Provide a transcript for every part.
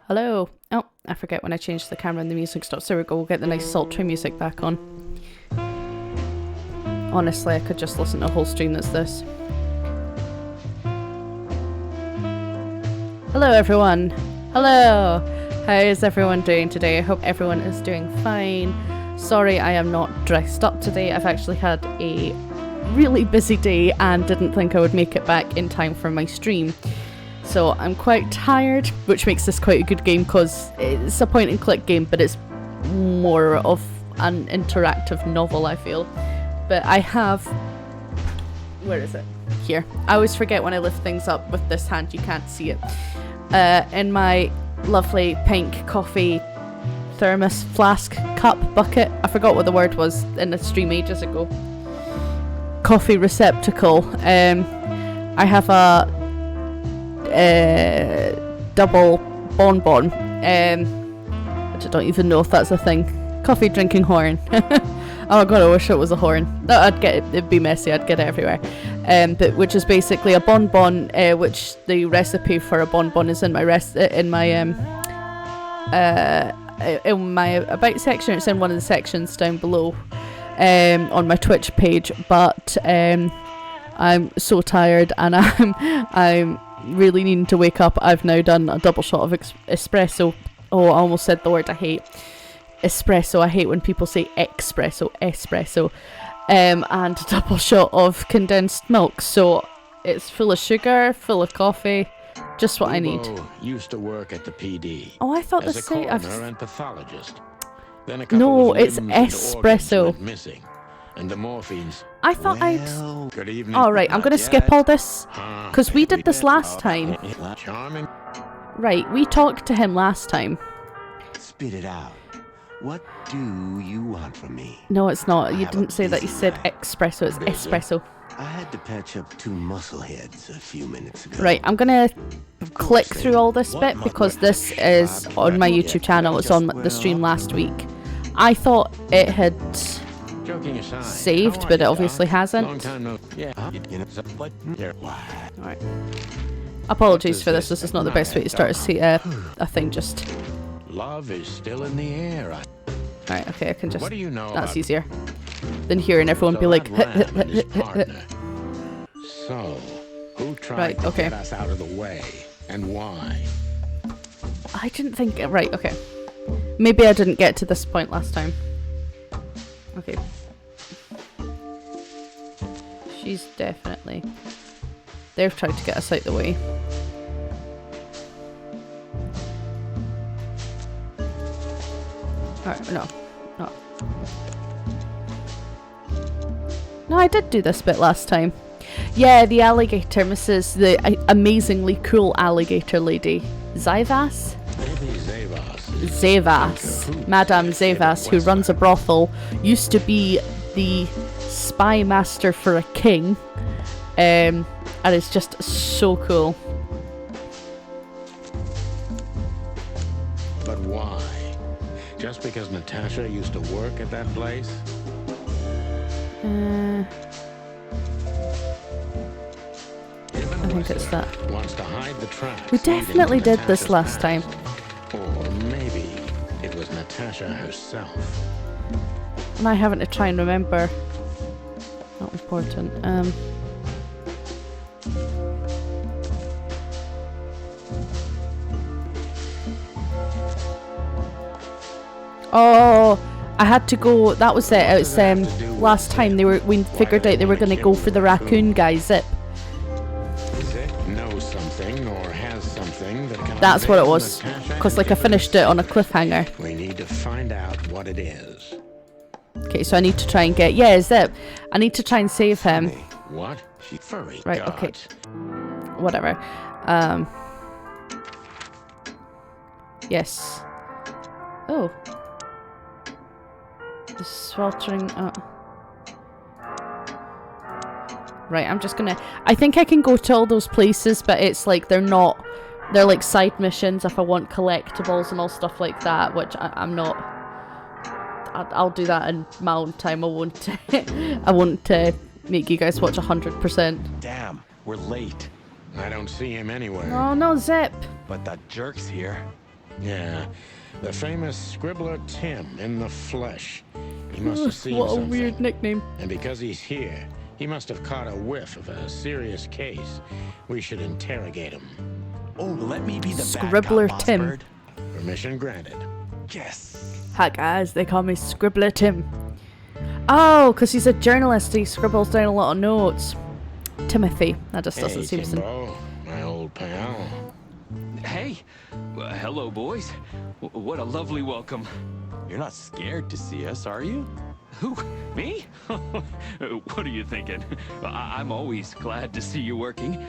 Hello. Oh, I forget when I changed the camera and the music stops. There we go. We'll get the nice sultry music back on. Honestly, I could just listen to a whole stream that's this. Hello, everyone. Hello. How is everyone doing today? I hope everyone is doing fine. Sorry, I am not dressed up today. I've actually had a really busy day and didn't think I would make it back in time for my stream. So I'm quite tired, which makes this quite a good game because it's a point and click game, but it's more of an interactive novel, I feel. But I have... Where is it? Here. I always forget when I lift things up with this hand, you can't see it. In my lovely pink coffee thermos flask cup bucket. I forgot what the word was in the stream ages ago. Coffee receptacle. I have a double bonbon, which I don't even know if that's a thing. Coffee drinking horn. Oh god, I wish it was a horn. No, I'd get it. It'd be messy. I'd get it everywhere. But which is basically a bonbon, which the recipe for a bonbon is in my about section. It's in one of the sections down below, on my Twitch page. But I'm so tired and I'm really needing to wake up. I've now done a double shot of espresso. Oh, I almost said the word I hate. Espresso. I hate when people say espresso. And a double shot of condensed milk. So it's full of sugar, full of coffee. Just what I need. Used to work at the PD. Oh, I thought the same. And pathologist. Then a No, it's espresso. Missing. And the morphine's. I thought Good evening. All right, I'm gonna skip all this because we did this last time. Charming. Right, we talked to him last time. Spit it out. What do you want from me? No, it's not. You didn't say that. You said espresso. It's espresso. I had to patch up two muscleheads a few minutes ago. Right, I'm gonna click through all this bit because this is on my YouTube channel. It's on the stream last week. I thought it had saved, but it obviously hasn't. Alright. Apologies for this. This is not the best way to start a thing. Just. Love is still in the air. Alright, okay, I can just. What do you know? That's easier than hearing everyone be like. So, who tried Right, to okay. get us out of the way, and why? I didn't think. Right, okay. Maybe I didn't get to this point last time. Okay. She's definitely. They've tried to get us out the way. Alright, no. No, I did do this bit last time. Yeah, the alligator, the amazingly cool alligator lady. Zivas? Maybe Zavas. Madame Zavas, who runs a brothel, used to be the spy master for a king. And it's just so cool. But why? Just because Natasha used to work at that place? I think it's that. Wants to hide the tracks. We definitely did this last time. Or maybe it was Natasha herself. And I haven't to try and remember. Not important. Oh, I had to go. That was it. It was last time we figured out they were going to go for the raccoon guy, Zip. Zip knows something or has something that can. That's what it was. Because like I finished it on a cliffhanger. We need to find out what it is. Okay, so I need to try and get Zip. I need to try and save him. What? She furry. Right. God. Okay. Whatever. Yes. Oh. The sweltering. Right, I'm just gonna. I think I can go to all those places, but it's like they're not. They're like side missions if I want collectibles and all stuff like that, which I'm not. I'll do that in my own time. I won't. I won't make you guys watch 100%. Damn, we're late. I don't see him anywhere. Oh no, Zip. But that jerk's here. Yeah, the famous scribbler Tim in the flesh. He must have seen What a something. weird nickname. And because he's here, he must have caught a whiff of a serious case. We should interrogate him. Oh, let me be the Scribbler bad cop, Tim. Bossbird. Permission granted. Yes. Hi guys, they call me Scribbler Tim. Oh, because he's a journalist, he scribbles down a lot of notes. Timothy, that just doesn't Hey, seem so. Timbo, my old pal. Hey, hello, boys. What a lovely welcome. You're not scared to see us, are you? Who? Me? What are you thinking? I'm always glad to see you working,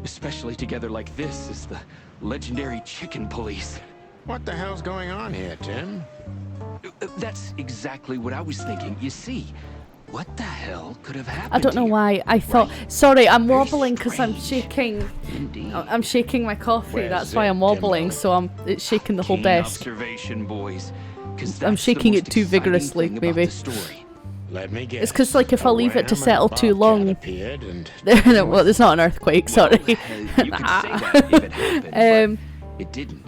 especially together like this as the legendary chicken police. What the hell's going on here, Tim? That's exactly what I was thinking. You see, what the hell could have happened? I don't know here? why. I thought. Right? Sorry, I'm Very wobbling because I'm strange. shaking. Indeed. I'm shaking my coffee. Where's That's why it, I'm wobbling. Timbo? So it's shaking the whole Keen desk. observation, boys. 'Cause I'm that's the shaking most it too exciting vigorously, thing about maybe. the story. Let me guess. It's 'cause, like, if I A leave it to ram settle and too bobcat long- appeared and Well, it's not an earthquake. Sorry. Well, you can say that if it happened, but it didn't.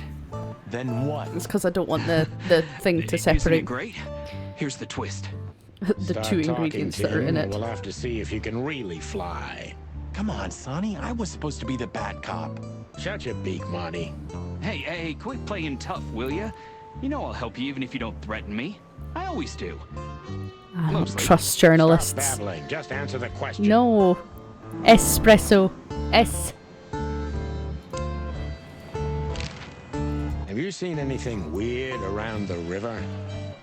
Then what? It's because I don't want the thing to Isn't it separate great? Here's the twist. the Start two talking, ingredients that are Tim, in or it. We'll have to see if you can really fly. Come on, Sonny. I was supposed to be the bad cop. Shut your beak, Monty. Hey, quit playing tough, will ya? You know I'll help you even if you don't threaten me. I always do. I don't Mostly. trust Stop journalists. babbling. Just answer the question. No. Espresso. Have you seen anything weird around the river?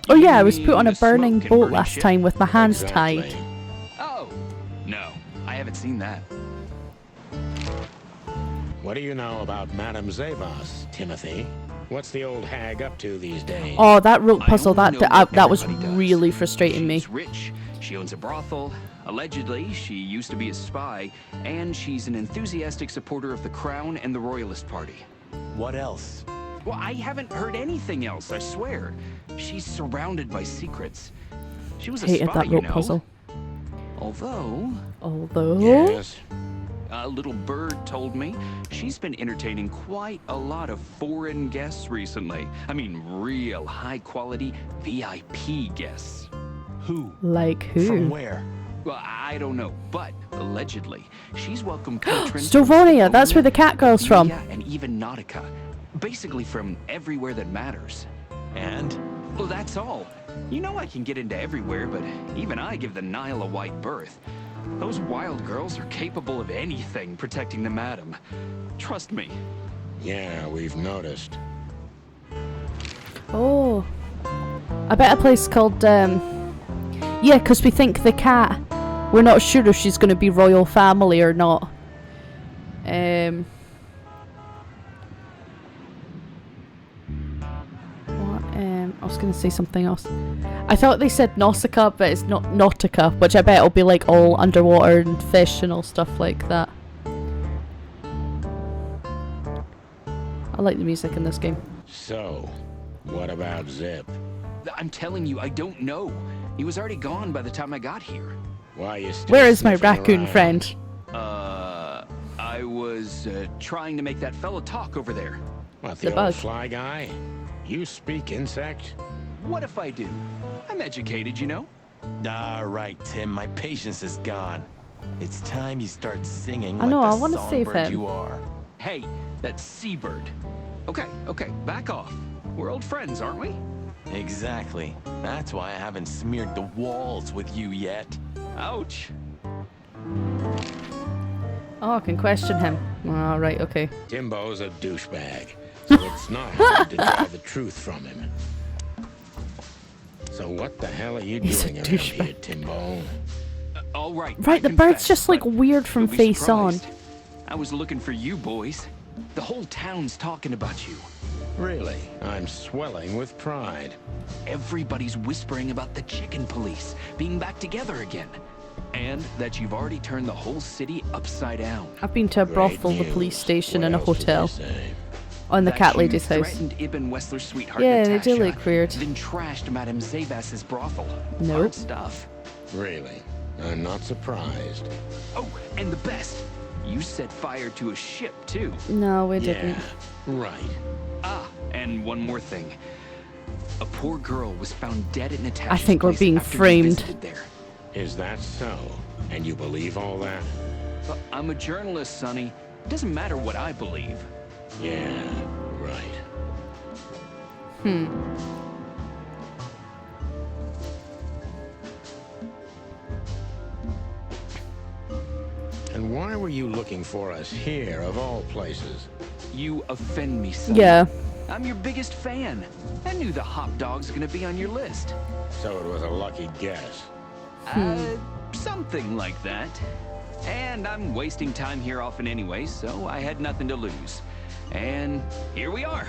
Oh yeah, I was put on a The smoke burning and boat burning last ship? time with my hands Exactly. tied. Oh, no. I haven't seen that. What do you know about Madame Zavas, Timothy? What's the old hag up to these days? Oh, that rope puzzle, I only know what that was everybody does. really frustrating me. She's rich. She owns a brothel. Allegedly, she used to be a spy, and she's an enthusiastic supporter of the Crown and the Royalist Party. What else? Well, I haven't heard anything else, I swear. She's surrounded by secrets. She was a Hated spy, that you rope know. puzzle. Although, Yes. a little bird told me she's been entertaining quite a lot of foreign guests recently. I mean, real high-quality VIP guests. Who? Like who? From where? Well, I don't know, but allegedly, she's welcomed patrons Stavonia, that's where the cat girl's from. India and even Nautica. Basically from everywhere that matters. And? Well, that's all. You know I can get into everywhere, but even I give the Nile a wide berth. Those wild girls are capable of anything protecting the madam. Trust me. Yeah, we've noticed. Oh. I bet a place called, yeah, because we think the cat. We're not sure if she's going to be royal family or not. I was going to say something else. I thought they said Nausicaa, but it's not Nautica, which I bet will be like all underwater and fish and all stuff like that. I like the music in this game. So, what about Zip? I'm telling you, I don't know. He was already gone by the time I got here. Why are you still Where is my sniffing raccoon around? friend? I was trying to make that fella talk over there. What, The the bug. old fly guy? You speak insect? What if I do? I'm educated, you know? All right, Tim. My patience is gone. It's time you start singing I know, I like wanna the save songbird him. you are. Hey, that's Seabird. Okay, back off. We're old friends, aren't we? Exactly. That's why I haven't smeared the walls with you yet. Ouch. Oh, I can question him. Oh, right, okay. Timbo's a douchebag, so it's not hard to draw the truth from him. So what the hell are you He's a doing around douchebag. here, Timbo? All right. Right, I the bird's confess, just like but weird from you'll be face on. surprised. I was looking for you boys. The whole town's talking about you. Really? I'm swelling with pride. Everybody's whispering about the chicken police being back together again. And that you've already turned the whole city upside down. I've been to a Great brothel, the news. police station, What and a else did they hotel. say? On the That cat you lady's house. threatened Ibn Wessler's sweetheart, Yeah, they Natasha, do look weird. Then trashed Madame Zabas's brothel. Nope. Hard stuff. Really? I'm not surprised. Oh, and the best. You set fire to a ship, too. No, we didn't. Yeah, right. Ah, and one more thing. A poor girl was found dead at Natasha's I think we're place being after you framed. visited there. Is that so? And you believe all that? I'm a journalist, Sonny. It doesn't matter what I believe. Yeah, right. And why were you looking for us here, of all places? You offend me, Sonny. Yeah. I'm your biggest fan. I knew the hot dog's gonna be on your list. So it was a lucky guess. Something like that. And I'm wasting time here often anyway, so I had nothing to lose. And here we are.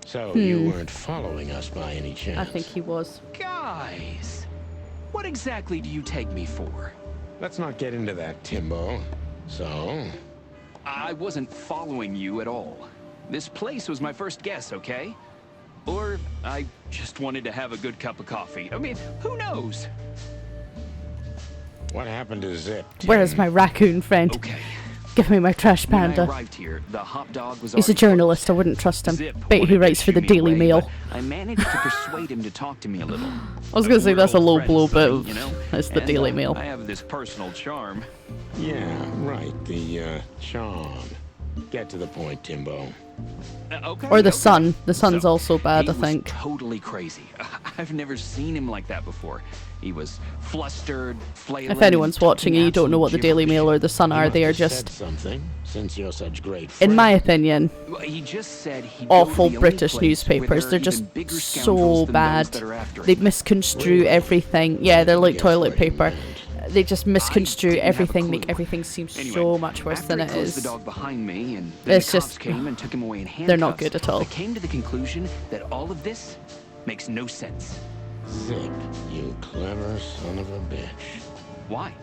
So you weren't following us by any chance? I think he was. Guys, what exactly do you take me for? Let's not get into that, Timbo. So? I wasn't following you at all. This place was my first guess, okay? Or I just wanted to have a good cup of coffee. I mean, who knows? What happened to Zip, Tim? Where's my raccoon friend? Okay. Give me my trash When I panda. arrived here, the hot dog was He's a already journalist. I wouldn't trust him. Zip Bet wanted he to writes for shoo the me Daily away, Mail. but I managed to persuade him to talk to me a little. I was gonna say that's a low blow, but You know? it's the And, Daily Mail. I have this personal charm. Yeah, right. The, charm. Get to the point, Timbo. Okay. Or the okay. sun. The sun's So, also bad, he I was think. Totally crazy. I've never seen him like that before. He was flustered, flailing. If anyone's watching and you don't know what the Daily Mail or the Sun You are, must they are have said just, something, since you're such great in friends. my opinion, Well, he just said he'd awful go to the only British place newspapers. where They're there are just even bigger so scoundrels than bad. those that are after They him. misconstrue everything. Yeah, they're like Guess toilet what he paper. meant. They just misconstrue didn't have a everything, make clue. everything seem Anyway, so much worse after than he it closed is. the dog behind me, and then It's the cops just- came and took him away in handcuffs. They're not good at all. I came to the conclusion that all of this makes no sense. Zip, you clever son of a bitch. Why?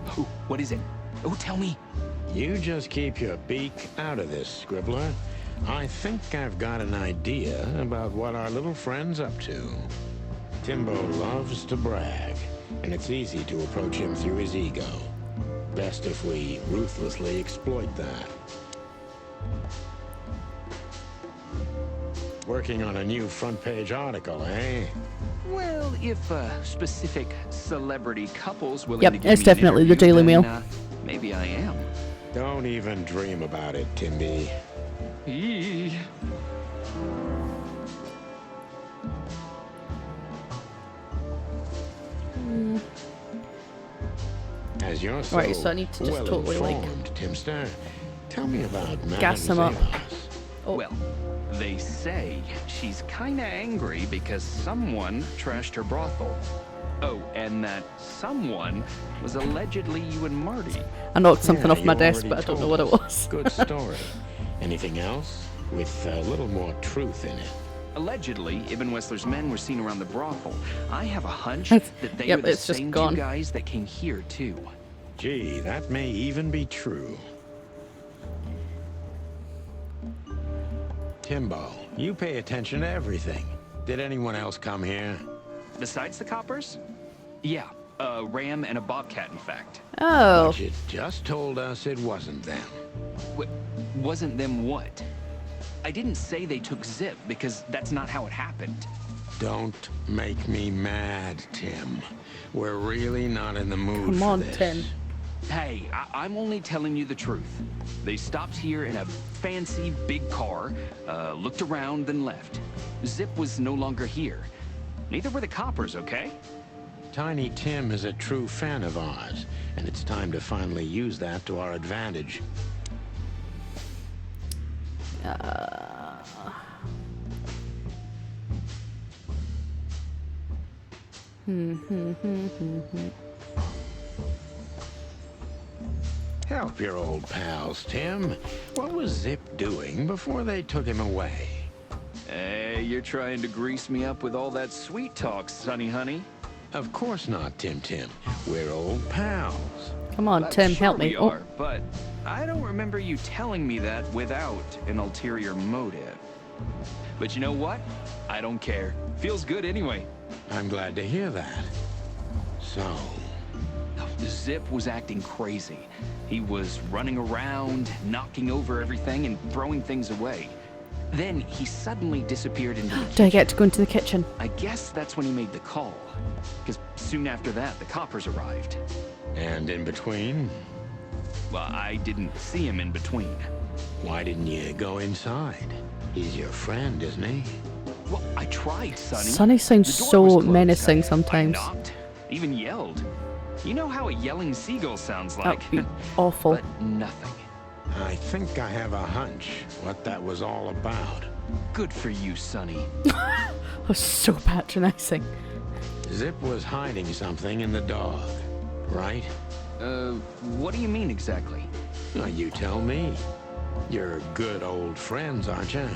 Who? What is it? Oh, tell me. You just keep your beak out of this, Scribbler. I think I've got an idea about what our little friend's up to. Timbo loves to brag, and it's easy to approach him through his ego. Best if we ruthlessly exploit that. Working on a new front-page article, eh? Well, if specific celebrity couples willing Yep, to give it's me an definitely the interview, Daily then, Mail. Maybe I am. Don't even dream about it, Timby. Eee. As you're so Right, so I need to just well totally, like, informed, Timster, tell me about gas Madame him up. Zelos. Oh. Well, they say she's kinda angry because someone trashed her brothel. Oh, and that someone was allegedly you and Marty. I knocked something Yeah, off my you desk, already but I don't know told what it us. was. Good story. Anything else? With a little more truth in it. Allegedly, Ibn Wessler's men were seen around the brothel. I have a hunch It's- that they yep, were the it's just same gone. two guys that came here, too. Gee, that may even be true. Timbo, you pay attention to everything. Did anyone else come here? Besides the coppers? Yeah, a ram and a bobcat, in fact. Oh, But you just told us it wasn't them. Wasn't them what? I didn't say they took Zip, because that's not how it happened. Don't make me mad, Tim. We're really not in the mood come for on, this. Tim. Hey, I'm only telling you the truth. They stopped here in a fancy big car, looked around, then left. Zip was no longer here. Neither were the coppers, okay? Tiny Tim is a true fan of ours, and it's time to finally use that to our advantage. Help your old pals, Tim. What was Zip doing before they took him away? Hey, you're trying to grease me up with all that sweet talk, Sonny honey. Of course not, Tim Tim. We're old pals. Come on, But Tim, sure help me. we Oh, are, but I don't remember you telling me that without an ulterior motive. But you know what? I don't care. Feels good anyway. I'm glad to hear that. So, Zip was acting crazy. He was running around, knocking over everything and throwing things away. Then he suddenly disappeared into the kitchen. Do I get to go into the kitchen? I guess that's when he made the call. Because soon after that, the coppers arrived. and in between? Well, I didn't see him in between. Why didn't you go inside? He's your friend, isn't he? Well, I tried, Sonny. Sonny sounds The door so was closed. menacing I sometimes. knocked, even yelled. You know how a yelling seagull sounds That like? would be awful. But nothing. I think I have a hunch what that was all about. Good for you, Sonny. That was so patronizing. Zip was hiding something in the dog, right? What do you mean exactly? Well, you tell me. You're good old friends, aren't you?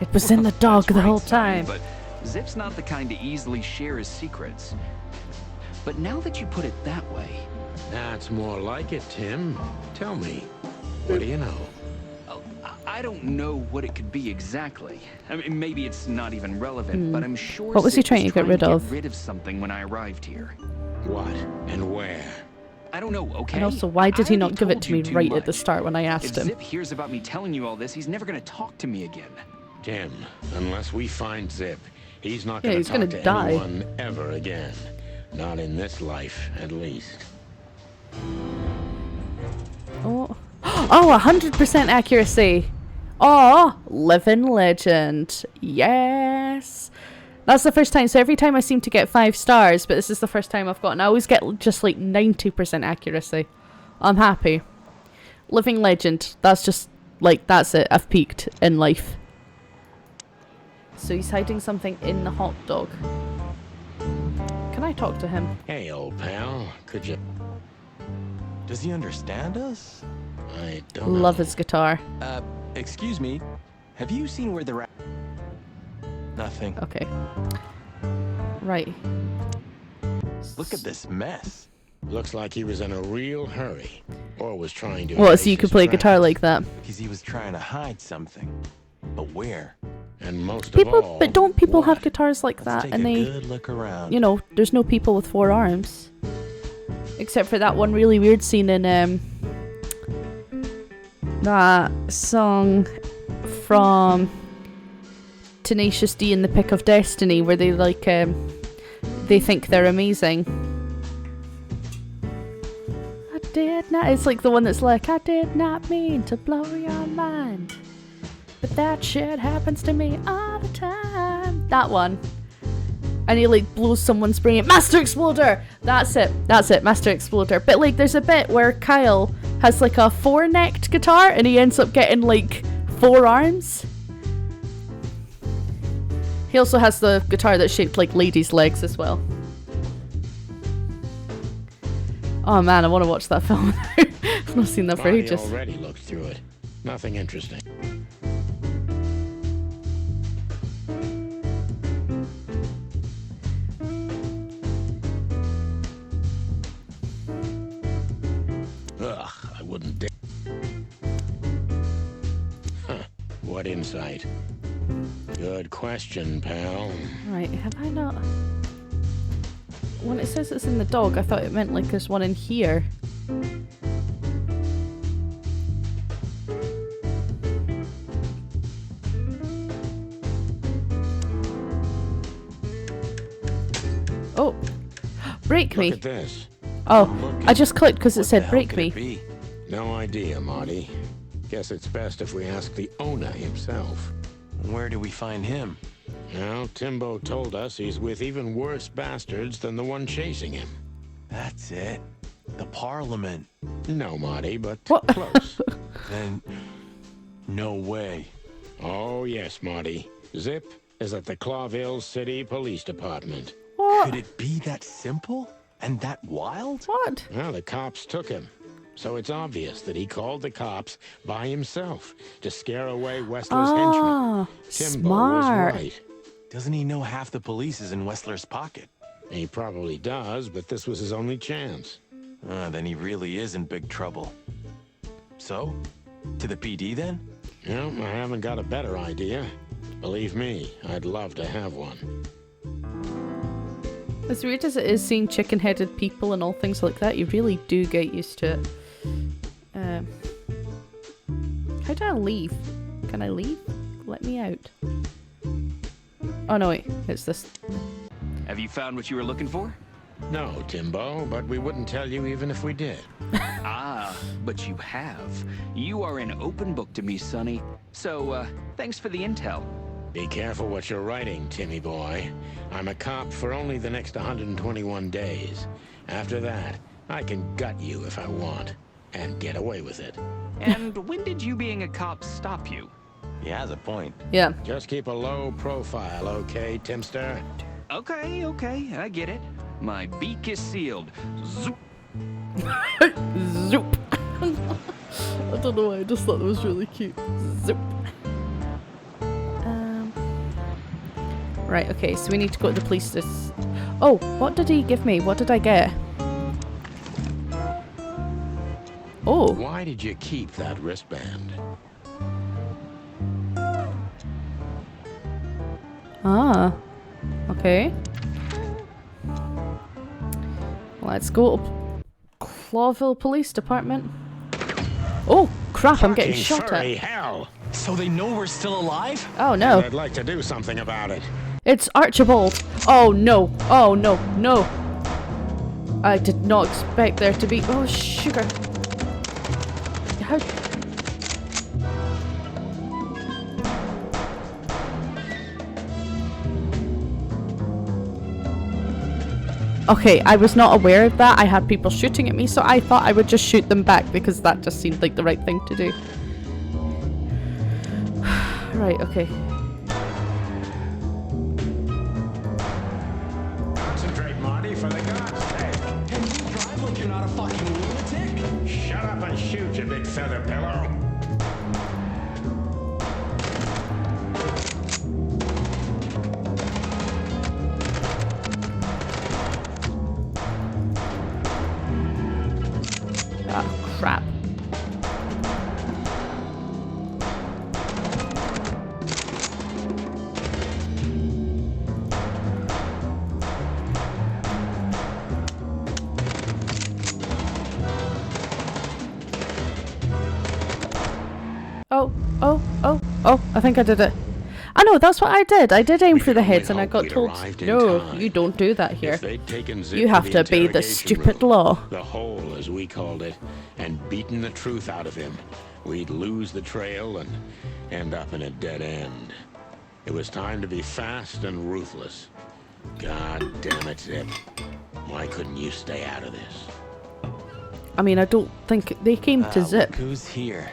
It was in the dog That's the right, whole Sonny, time. But Zip's not the kind to easily share his secrets. But now that you put it that way, That's more like it, Tim. Tell me, what do you know? I don't know what it could be exactly. I mean, maybe it's not even relevant, but I'm sure What was he Zip trying to get rid of? Get rid of something when I arrived here. What and where? I don't know, okay? And also, why did I he not already give it told to you me too right at the much. start when I If asked him? Zip hears about me telling you all this, he's never gonna talk to me again. Tim, unless we find Zip, he's not Yeah, going he's to gonna talk to die. anyone ever again. Not in this life, at least. Oh, oh, 100% accuracy. Oh, living legend. Yes. That's the first time. So every time I seem to get 5 stars, but this is the first time I've gotten. I always get just like 90% accuracy. I'm happy. Living legend. That's just like, that's it. I've peaked in life. So he's hiding something in the hot dog. Can I talk to him? Hey, old pal, could you... Does he understand us? I don't know. Love his guitar. Excuse me. Have you seen where the rat... Nothing. Okay. Right. Look at this mess. Looks like he was in a real hurry. Or was trying to... What, erase so you could his play guitar tracks. like that? Because he was trying to hide something. But where? And most People, of all... but don't people have what? guitars like Let's that? take And a they, good look around. you know, there's no people with 4 arms. Except for that one really weird scene in that song from Tenacious D and the Pick of Destiny, where they like they think they're amazing. I did not. It's like the one that's like, I did not mean to blow your mind, but that shit happens to me all the time. That one. And he like blows someone's brain. Master Exploder! That's it, Master Exploder. But like there's a bit where Kyle has like a 4-necked guitar and he ends up getting like 4 arms. He also has the guitar that's shaped like ladies' legs as well. Oh man, I want to watch that film. I've not seen that for Marty ages. already looked through it. Nothing interesting. Ugh, I wouldn't dare. Huh, what insight? Good question, pal. Right, have I not... When it says it's in the dog, I thought it meant like there's one in here. Oh, break me. Look at this. Oh, I just clicked because it What the said hell break could me. it be? No idea, Marty. Guess it's best if we ask the owner himself. Where do we find him? Well, Timbo told us he's with even worse bastards than the one chasing him. That's it. The Parliament. No, Marty, but What? close. Then... No way. Oh, yes, Marty. Zip is at the Clawville City Police Department. What? Could it be that simple? And that wild? What? Well, the cops took him. So it's obvious that he called the cops by himself to scare away Wessler's henchmen. Ah, Timbo smart. was right. Doesn't he know half the police is in Wessler's pocket? He probably does, but this was his only chance. Then he really is in big trouble. So? To the PD then? Well, I haven't got a better idea. Believe me, I'd love to have one. As weird as it is seeing chicken-headed people and all things like that, you really do get used to it. How do I leave? Can I leave? Let me out. Oh no, wait, it's this. Have you found what you were looking for? No, Timbo, but we wouldn't tell you even if we did. Ah, but you have. You are an open book to me, Sonny. So, thanks for the intel. Be careful what you're writing, Timmy boy. I'm a cop for only the next 121 days. After that, I can gut you if I want, and get away with it. And when did you being a cop stop you? He has a point. Yeah. Just keep a low profile, okay, Timster? Okay, I get it. My beak is sealed. Zoop. Zoop. I don't know why, I just thought that was really cute. Zoop. Right, okay, so we need to go to the police Oh, what did he give me? What did I get? Oh. Why did you keep that wristband? Ah. Okay. Let's go to Clawville Police Department. Oh, crap, I'm getting shot Furry at. hell! So they know we're still alive? Oh, no. I'd like to do something about it. It's Archibald. Oh, no. Oh, no, no. I did not expect there to be... Oh, sugar. How... Okay, I was not aware of that. I had people shooting at me, so I thought I would just shoot them back because that just seemed like the right thing to do. Right, okay. Concentrate, Marty, for the God's sake. Can you drive like you're not a fucking lunatic? Shut up and shoot, you big feather pillow. Ah, crap. Oh, I think I did it. I know, that's what I did. I did aim for the heads and I got told, no, you don't do that here. You have to obey the stupid law. The hole, as we called it, and beaten the truth out of him. We'd lose the trail and end up in a dead end. It was time to be fast and ruthless. God damn it, Zip. Why couldn't you stay out of this? I mean, I don't think they came to Zip. Look who's here.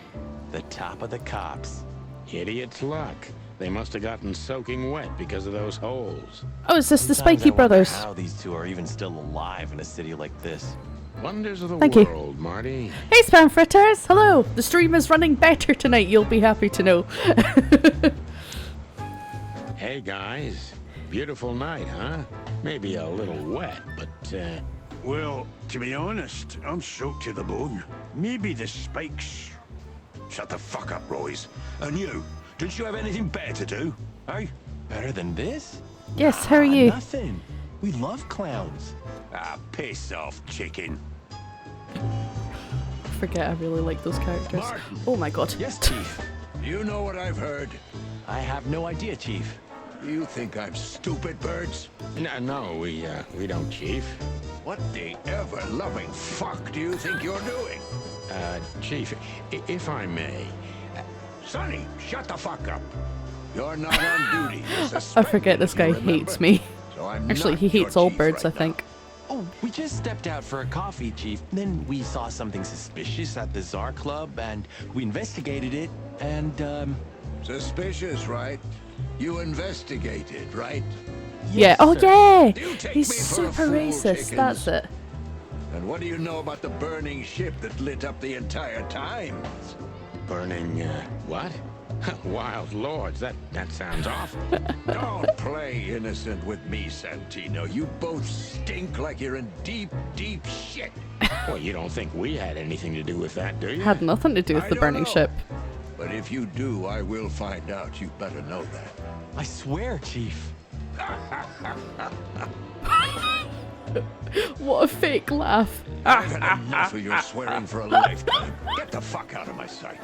The top of the cops. Idiot's luck. They must have gotten soaking wet because of those holes. Oh, is this the Sometimes Spiky I wonder Brothers? how these two are even still alive in a city like this. Wonders of the Thank you. world, Marty. Hey, Spam Fritters! Hello! The stream is running better tonight, you'll be happy to know. Hey, guys. Beautiful night, huh? Maybe a little wet, but, Well, to be honest, I'm soaked to the bone. Maybe the spikes... Shut the fuck up, Royce. And you, don't you have anything better to do? Eh? Better than this? Yes, how are you? Nothing. We love clowns. Ah, piss off, chicken. I forget I really like those characters. Martin. Oh my god. Yes, Chief. You know what I've heard? I have no idea, Chief. You think I'm stupid, birds? no, we don't, Chief. What the ever-loving fuck do you think you're doing? Chief, if I may. Sonny, shut the fuck up. You're not on duty. I forget this guy hates me. So I'm Actually, not he your hates all chief birds, right I think. Oh, we just stepped out for a coffee, Chief. Then we saw something suspicious at the Czar Club, and we investigated it, and, now. Suspicious, right? You investigated, right? Yeah, yes, oh sir. yeah! You take He's me for a super fool, racist, chickens. that's it. And what do you know about the burning ship that lit up the entire Times? Burning, what? Wild lords, that sounds awful. Don't play innocent with me, Santino. You both stink like you're in deep, deep shit. Well, you don't think we had anything to do with that, do you? Had nothing to do with I the don't burning know. ship. But if you do, I will find out. You better know that. I swear, Chief. What a fake laugh. I've had enough of your swearing for a lifetime. Get the fuck out of my sight.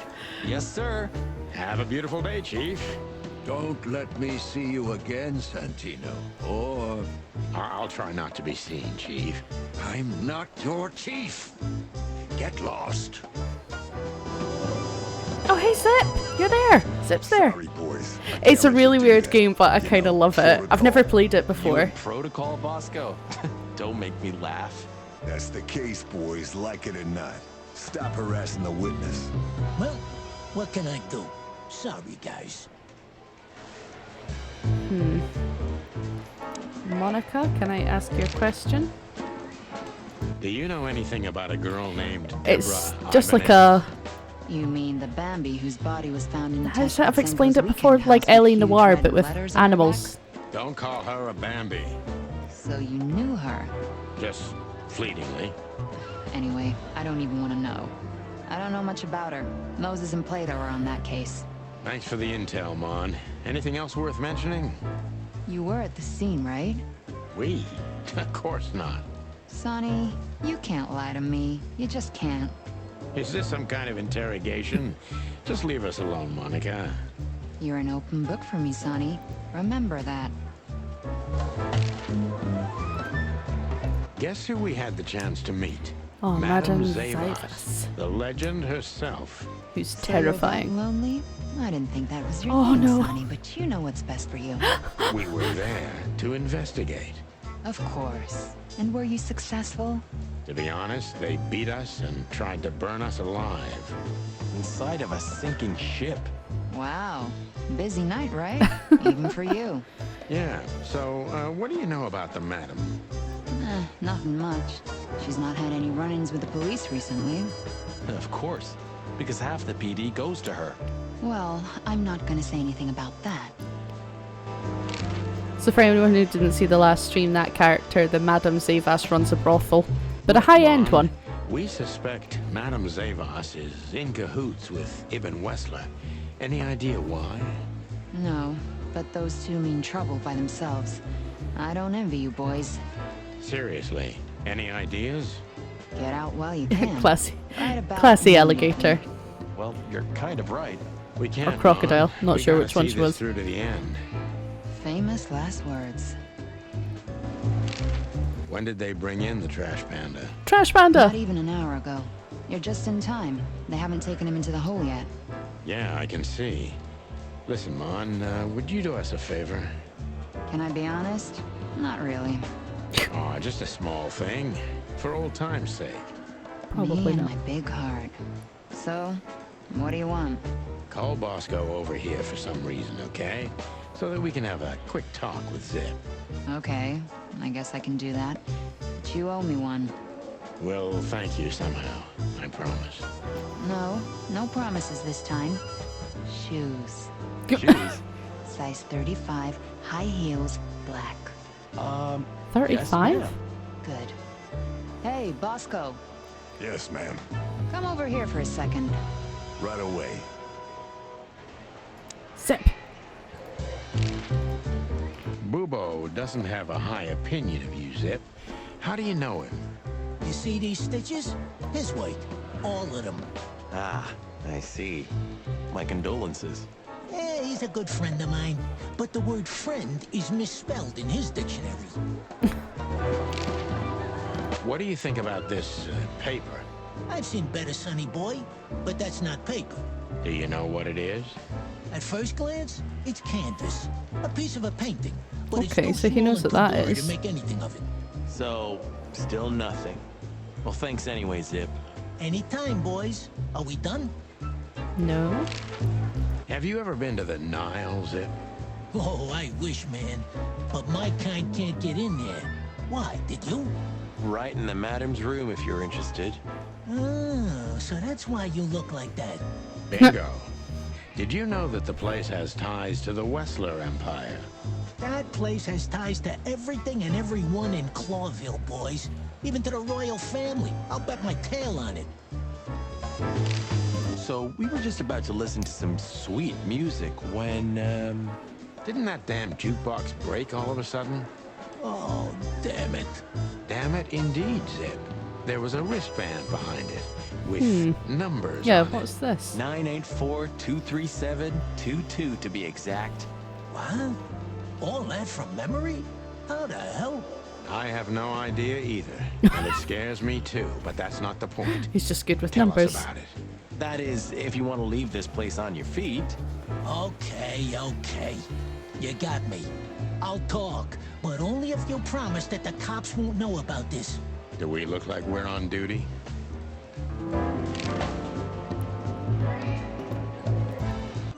Yes, sir. Have a beautiful day, Chief. Don't let me see you again, Santino. Or I'll try not to be seen, Chief. I'm not your chief. Get lost. Oh, hey, Zip. You're there. Zip's there. Sorry, boys. I It's a can't let really you do weird that. game, but I You kind of know, love it. I've never protocol. played it You before. in protocol, Bosco? Don't make me laugh. That's the case, boys, like it or not. Stop harassing the witness. Well, what can I do? Sorry, guys. Monica, can I ask you a question? Do you know anything about a girl named It's Deborah just like Ibanez? You mean the Bambi whose body was found in the I've Tesco explained it Sandals before, weekend like house with Ellie huge Noir, red but with letters on her animals. Don't call her a Bambi. back? So you knew her. Just fleetingly. Anyway, I don't even want to know. I don't know much about her. Moses and Plato are on that case. Thanks for the intel, Mon. Anything else worth mentioning? You were at the scene, right? We? Of course not. Sonny, you can't lie to me. You just can't. Is this some kind of interrogation? Just leave us alone, Monica. You're an open book for me, Sonny. Remember that. Guess who we had the chance to meet? Oh, Madame Zavas, Zavas. the legend herself. Who's So you're that terrifying. lonely? I didn't think that was your Oh, thing, no. Sonny, but you know what's best for you. We were there to investigate. Of course. And were you successful? To be honest, they beat us and tried to burn us alive. Inside of a sinking ship. Wow. Busy night, right? Even for you. Yeah, so what do you know about the madam? Nothing much. She's not had any run-ins with the police recently. Of course. Because half the PD goes to her. Well, I'm not gonna say anything about that. So for anyone who didn't see the last stream, that character, the Madame Zavas, runs a brothel. But a high-end Mon, one. We suspect Madame Zavas is in cahoots with Ibn Wessler. Any idea why? No, but those two mean trouble by themselves. I don't envy you boys. Seriously, any ideas? Get out while you can. Classy. Right about Classy now. alligator. Well, you're kind of right. We can't. Or crocodile, Mon. not We sure gotta which one see she this was. through to the end. Famous last words. When did they bring in the trash panda? Trash Not panda. even an hour ago. You're just in time. They haven't taken him into the hole yet. Yeah, I can see. Listen, Mon, would you do us a favor? Can I be honest? Not really. Aw, just a small thing. For old time's sake. Probably Me and not. my big heart. So, what do you want? Call Bosco over here for some reason, okay? So that we can have a quick talk with Zip. Okay, I guess I can do that. But you owe me one. We'll thank you somehow, I promise. No, no promises this time. Shoes. Shoes. Size 35, high heels, black. Yes, 35? ma'am. Good. Hey, Bosco, Yes, ma'am. come over here for a second. Right away. Zip. Bubo doesn't have a high opinion of you, Zip. How do you know him? You see these stitches? His weight. All of them. Ah, I see. My condolences. Yeah, he's a good friend of mine. But the word friend is misspelled in his dictionary. What do you think about this paper? I've seen better, sonny boy, but that's not paper. Do you know what it is? At first glance, it's canvas. A piece of a painting. But it's Okay, too so he small knows and what that too blurry is. to make anything of it. So, still nothing. Well, thanks anyway, Zip. Anytime, boys. Are we done? No. Have you ever been to the Nile, Zip? Oh, I wish, man. But my kind can't get in there. Why, did you? Right in the madam's room if you're interested. Oh, so that's why you look like that. Bingo. Did you know that the place has ties to the Wessler Empire? That place has ties to everything and everyone in Clawville, boys. Even to the royal family. I'll bet my tail on it. So we were just about to listen to some sweet music when, Didn't that damn jukebox break all of a sudden? Oh, damn it. Damn it, indeed, Zip. There was a wristband behind it with numbers Yeah, on what's it. this? 984-237-22 to be exact. What? All that from memory? How the hell? I have no idea either, and it scares me too, but that's not the point. He's just good with Tell numbers. us about it. That is, if you want to leave this place on your feet. Okay, okay. You got me. I'll talk, but only if you promise that the cops won't know about this. Do we look like we're on duty?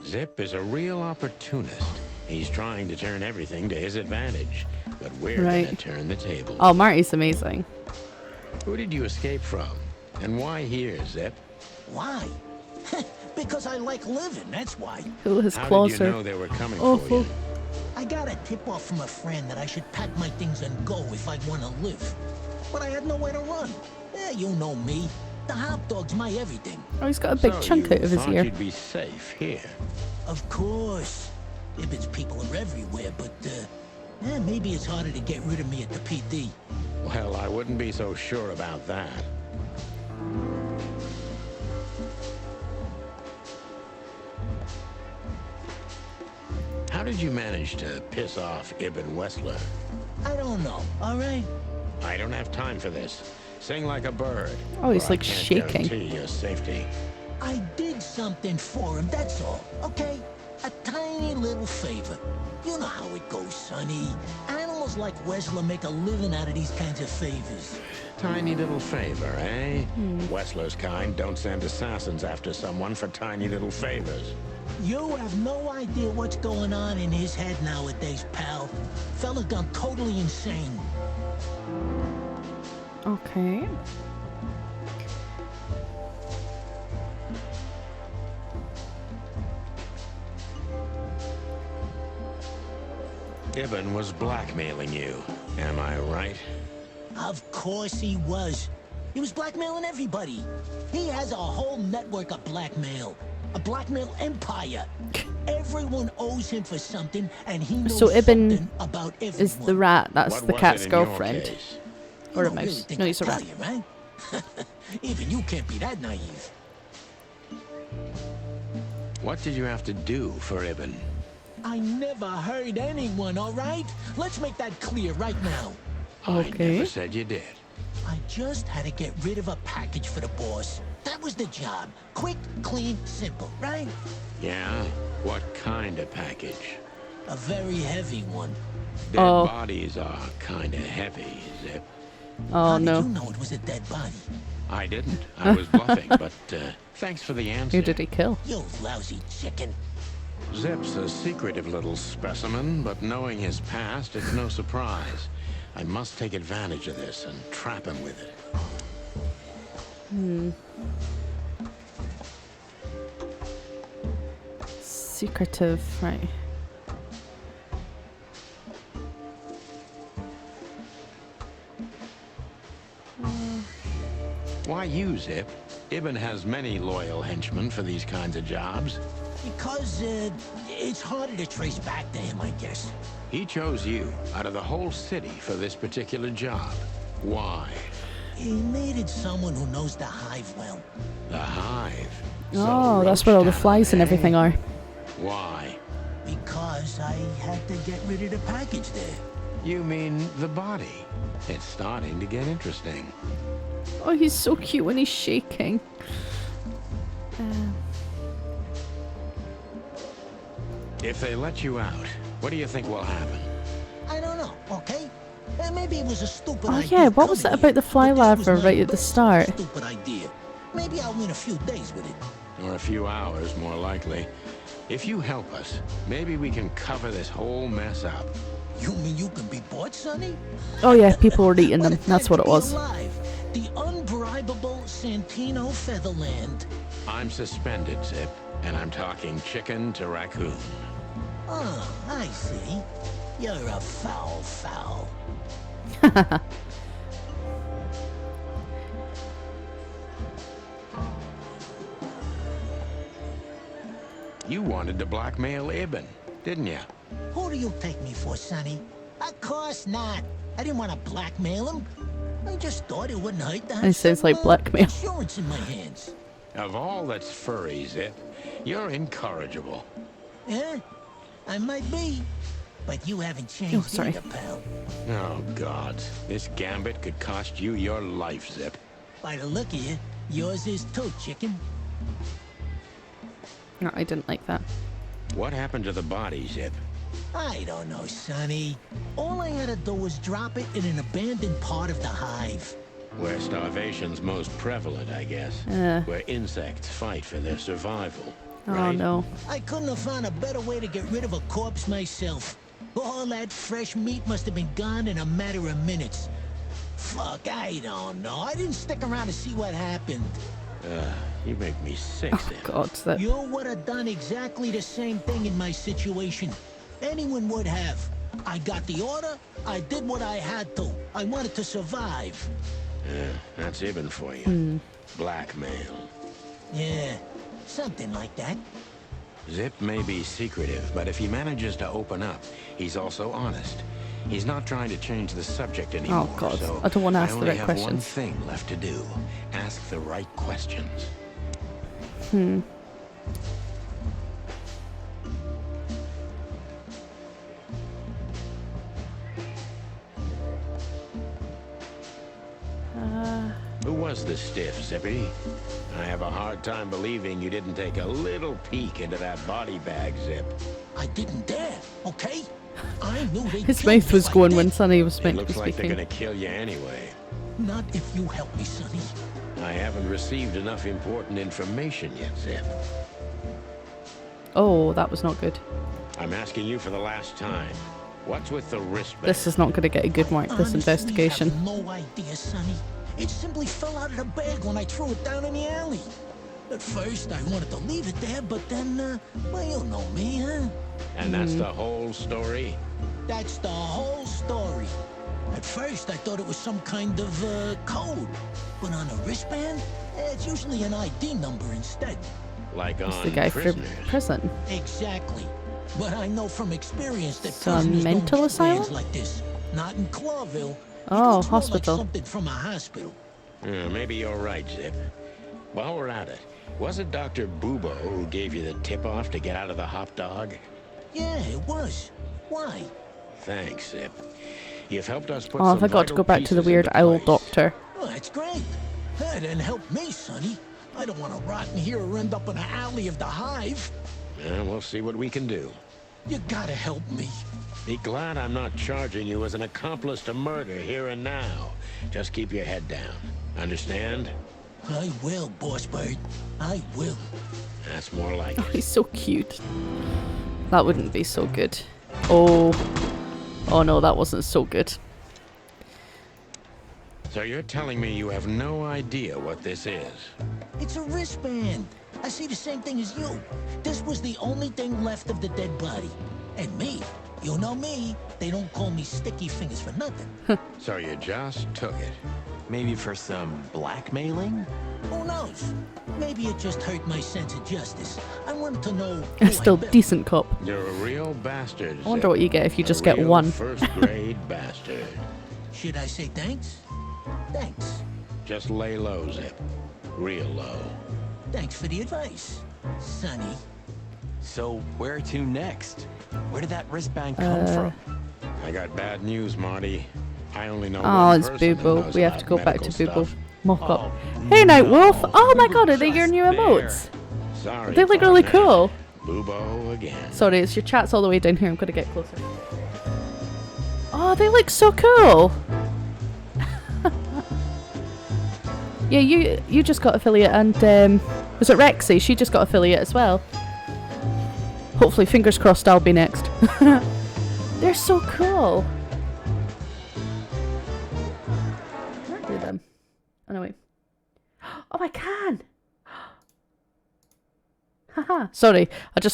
Zip is a real opportunist. He's trying to turn everything to his advantage, but we're Right. gonna turn the table. Oh, Marty's amazing. Who did you escape from? And why here, Zip? Why? Because I like living, that's why. Who his How claws did you are know they were coming for awful. you? I got a tip-off from a friend that I should pack my things and go if I want to live. But I had nowhere to run. You know me. The hot dog's my everything. Oh, he's got a big So chunk you out of his thought ear. you'd be safe here. Of course. Ibben's people are everywhere, but, maybe it's harder to get rid of me at the PD. Well, I wouldn't be so sure about that. How did you manage to piss off Ibn Wessler? I don't know, all right? I don't have time for this. Sing like a bird. Oh, he's or like I can't shaking. guarantee your safety. I did something for him, that's all, okay? A tiny little favor. You know how it goes, Sonny. Animals like Wessler make a living out of these kinds of favors. Tiny little favor, eh? Wessler's kind don't send assassins after someone for tiny little favors. You have no idea what's going on in his head nowadays, pal. Fella's gone totally insane. Okay. Ibn was blackmailing you, am I right? Of course he was. He was blackmailing everybody. He has a whole network of blackmail. A blackmail empire. Everyone owes him for something, and he knows So Ibn something about everyone. Is the rat, that's What the was cat's it in your girlfriend. case? Or You a don't really mouse. think No, I'd he's a tell rat. you, right? Even you can't be that naive. What did you have to do for Ibn? I never hurt anyone, all right? Let's make that clear right now. I Okay. never said you did. I just had to get rid of a package for the boss. That was the job. Quick, clean, simple, right? Yeah? What kind of package? A very heavy one. Dead Oh. bodies are kinda heavy, Zip. Oh How no. did you know it was a dead body? I didn't. I was bluffing, but thanks for the answer. Who did he kill? You lousy chicken. Zip's a secretive little specimen, but knowing his past, it's no surprise. I must take advantage of this and trap him with it. Secretive, right. Why you, Zip? Ibn has many loyal henchmen for these kinds of jobs. Because, it's harder to trace back to him, I guess. He chose you out of the whole city for this particular job. Why? He needed someone who knows the hive well. The hive. Oh, that's where all the flies and everything are. Why? Because I had to get rid of the package there. You mean the body? It's starting to get interesting. Oh, he's so cute when he's shaking. If they let you out, what do you think will happen? I don't know, okay? Maybe it was a stupid Oh idea. yeah, what was it coming about here, the fly but this was larva my right at the best start? Stupid idea. Maybe I'll win a few days with it. Or a few hours, more likely. If you help us, maybe we can cover this whole mess up. You mean you can be bought, Sonny? Oh yeah, people were eating them. What a That's time what to it be was. alive. The unbribable Santino Featherland. I'm suspended, Zip, and I'm talking chicken to raccoon. Oh, I see. You're a foul. You wanted to blackmail Ibn, didn't you? Who do you take me for, Sonny? Of course not. I didn't want to blackmail him. I just thought it wouldn't hurt to have It sounds some, like blackmail. insurance in my hands. Of all that's furry, Zip, you're incorrigible. Yeah, I might be. But you haven't changed Oh, sorry. either, pal. Oh, God. This gambit could cost you your life, Zip. By the look of you, yours is too, chicken. No, I didn't like that. What happened to the body, Zip? I don't know, Sonny. All I had to do was drop it in an abandoned part of the hive. Where starvation's most prevalent, I guess. Where insects fight for their survival. Oh right? no. I couldn't have found a better way to get rid of a corpse myself. All that fresh meat must have been gone in a matter of minutes. Fuck, I don't know. I didn't stick around to see what happened. You make me sick, Oh Zip. god, that You would have done exactly the same thing in my situation. Anyone would have. I got the order. I did what I had to. I wanted to survive. That's Ibn for you. Blackmail. Yeah, something like that. Zip may be secretive, but if he manages to open up, he's also honest. He's not trying to change the subject anymore. Oh, God. So I don't wanna ask the only right have questions. one thing left to do. Ask the right questions. Who was the stiff, Zippy? I have a hard time believing you didn't take a little peek into that body bag, Zip. I didn't dare, okay? I knew they his mouth was going when Sonny was It meant to be looks like they're speaking. gonna kill you anyway. Not if you help me, Sonny. I haven't received enough important information yet, Zip. Oh, that was not good. I'm asking you for the last time. What's with the wristband? This is not going to get a good mark, this Honestly, investigation. I have no idea, Sonny. It simply fell out of the bag when I threw it down in the alley. At first, I wanted to leave it there, but then, well, you know me, huh? And that's the whole story? That's the whole story. At first, I thought it was some kind of, code. But on a wristband, it's usually an ID number instead. Like It's on the guy prisoners. from prison. Exactly. But I know from experience that Some prisoners mental don't use bands asylum? like this. Not in Clawville. Oh, It looks more like hospital. something from a hospital. Maybe you're right, Zip. While we're at it, was it Dr. Bubo who gave you the tip-off to get out of the hot dog? Yeah, it was. Why? Thanks, Zip. You've helped us put Oh, some have I got to vital go back to the pieces weird into owl place. doctor? Well, that's great. That didn't help me, Sonny. I don't want to rot in here or end up in an alley of the hive. We'll see what we can do. You gotta help me. Be glad I'm not charging you as an accomplice to murder here and now. Just keep your head down. Understand? I will, Boss Bird. I will. That's more like Oh, it. he's so cute. That wouldn't be so good. Oh. Oh no, that wasn't so good. So you're telling me you have no idea what this is? It's a wristband. I see the same thing as you. This was the only thing left of the dead body. And me, you know me, they don't call me Sticky Fingers for nothing. So you just took it. Maybe for some blackmailing? Who knows? Maybe it just hurt my sense of justice. I wanted to know who Still I bit. decent cop. You're a real bastard. I wonder Zip. what you get if you A just get real one. First-grade bastard. Should I say thanks? Thanks. Just lay low, Zip. Real low. Thanks for the advice, Sonny. So where to next? Where did that wristband come from? I got bad news, Marty. I only know Oh, one it's person that Boobo. knows We have about to go back to medical Boobo. stuff. Mock up. Oh, Hey, Night Wolf! no. Oh my We god, were are they your just new there. emotes? Sorry, They look really partner. cool. Boobo again. Sorry, it's your chat's all the way down here. I'm going to get closer. Oh, they look so cool. Yeah, you just got affiliate, and was it Rexy? She just got affiliate as well. Hopefully, fingers crossed, I'll be next. They're so cool. Can I do them? Oh no, wait. Oh, I can. Haha. Sorry,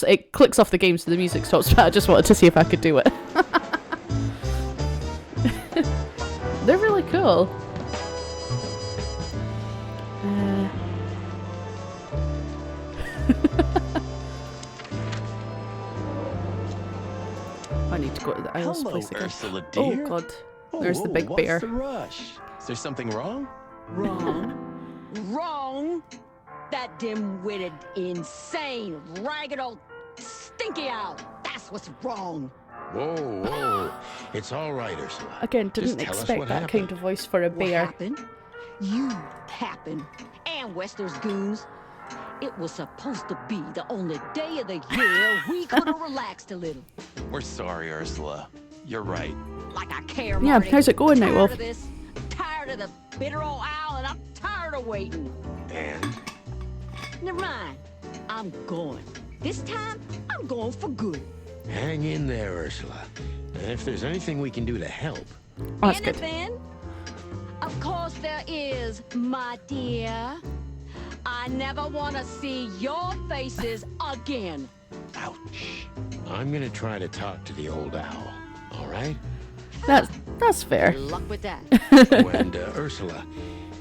it clicks off the game so the music stops, but I just wanted to see if I could do it. They're really cool. go to the Isles Hello, place again. Ursula, Oh dear. god, there's the big what's bear. the rush? Is there something wrong? Wrong. That dim-witted, insane, ragged old stinky owl. That's what's wrong. Whoa. It's all right, Ursula. Again, Just didn't tell us expect what that happened. kind of voice for a What bear. happened? You happened. And Wester's goons. It was supposed to be the only day of the year we could have relaxed a little. We're sorry, Ursula. You're right. Like I care, Yeah, Marty. how's it going, Tired Nightwolf? of this. Tired of the bitter old owl, and I'm tired of waiting. And? Never mind. I'm going. This time, I'm going for good. Hang in there, Ursula. And if there's anything we can do to help. Oh, that's good. Anything? Of course there is, my dear. I never want to see your faces again. Ouch. I'm gonna try to talk to the old owl, all right? That's fair. Good luck with that. Oh, and Ursula,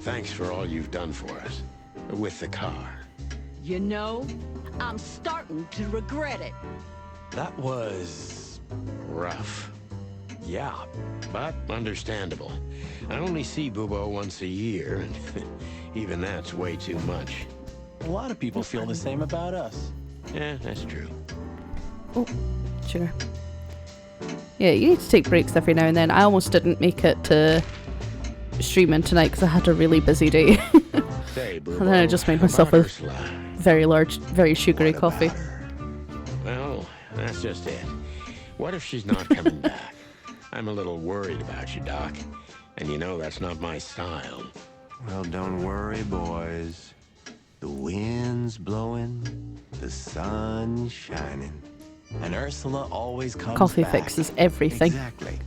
thanks for all you've done for us. With the car. You know, I'm starting to regret it. That was... Rough. yeah. But understandable. I only see Bubo once a year, and even that's way too much. A lot of people feel the same about us. Yeah, that's true. Oh, sure. Yeah, you need to take breaks every now and then. I almost didn't make it to streaming tonight because I had a really busy day. Say, Bubo, And then I just made how myself about a Ursula? very large, very sugary What about coffee. her? Well, that's just it. What if she's not coming back? I'm a little worried about you, Doc. And you know that's not my style. Well, don't worry, boys. The wind's blowing, the sun's shining. And Ursula always comes Coffee back. fixes everything. Exactly.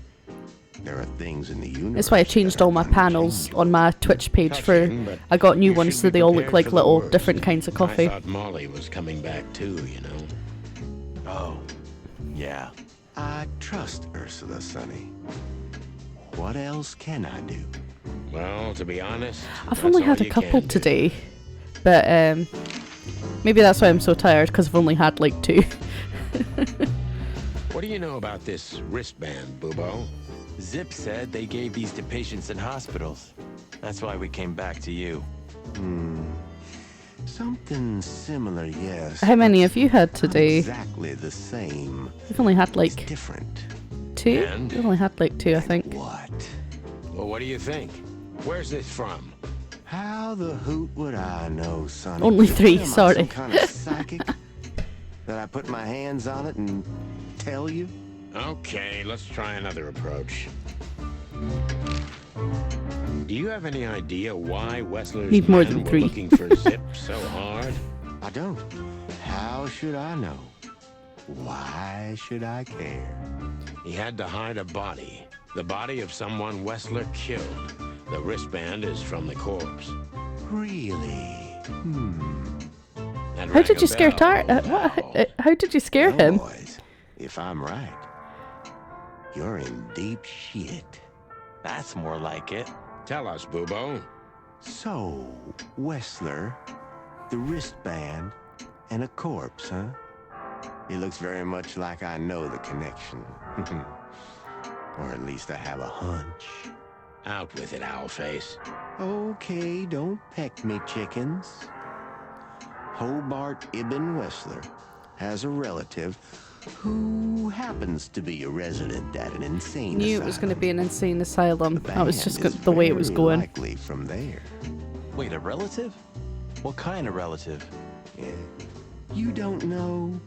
There are things in the universe. That's why I changed all my panels on my Twitch page for... Touching, but I got new you ones should so be they all look prepared like for the little worst. different kinds of coffee. I thought Molly was coming back too, you know. Oh, yeah. I trust Ursula, Sonny. What else can I do? Well, to be honest, I've that's only all had a you couple can do. today, but maybe that's why I'm so tired, because I've only had like 2. What do you know about this wristband, Bubo? Zip said they gave these to patients in hospitals. That's why we came back to you. Something similar, yes. How many but have you had not today? Exactly the same. We've only had It's like different. 2? And? We've only had like 2, I think. What? Well, what do you think? Where's this from? How the hoot would I know, Sonny? Only 3, Am I sorry. some kind of psychic? That I put my hands on it and tell you? Okay, let's try another approach. Do you have any idea why Wessler's Need more men than were 3. looking for Zip so hard? I don't. How should I know? Why should I care? He had to hide a body. The body of someone Wessler killed. The wristband is from the corpse. Really? That How rang did a you scare bell, Tar? What? How did you scare him? Boys, if I'm right, you're in deep shit. That's more like it. Tell us, Bubo. So, Wessler, the wristband, and a corpse, huh? It looks very much like I know the connection. Or at least I have a hunch. Out with it, Owlface. Okay, don't peck me, chickens. Hobart Ibn Wessler has a relative who happens to be a resident at an insane Knew asylum. it was going to be an insane asylum. That was Band just is the way it was very going. Likely from there. Wait, a relative? What kind of relative? Yeah. You don't know?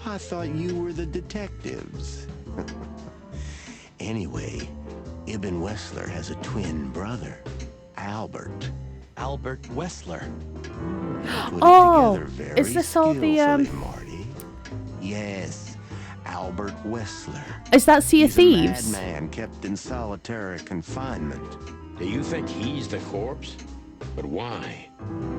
I thought you were the detectives. Anyway, Ibn Wessler has a twin brother, Albert. Albert Wessler. Put it Oh, together very is this all the, skillfully, Marty. Yes, Albert Wessler. Is that Sea of He's Thieves? a madman kept in solitary confinement. Do you think he's the corpse? But why?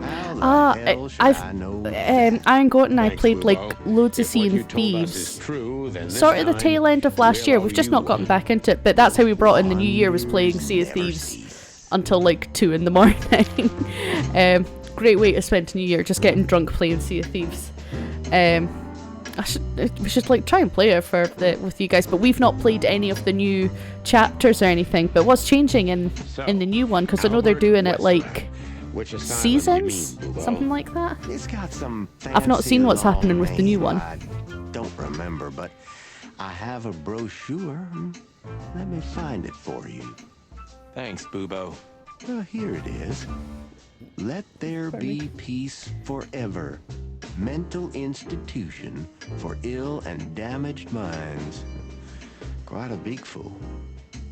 How the hell should I know that? Iron Goat and I Thanks, played like Bubo. If loads of what Sea you and told us is Thieves. true, then this Sort of the time, tail end of last we'll year. owe We've just you not gotten one. back into it, but that's how we brought in the new year, was playing Sea of Never Thieves cease. until like 2 in the morning. Great way to spend New Year, just getting drunk playing Sea of Thieves. we should like try and play it with you guys, but we've not played any of the new chapters or anything. But what's changing in the new one? Because I know they're doing it like seasons, something like that. It's got some I've not seen what's happening with the new one. I don't remember, but I have a brochure. Let me find it for you. Thanks, Bubo. Well, here it is. Let there be peace forever. Mental institution for ill and damaged minds. Quite a big fool.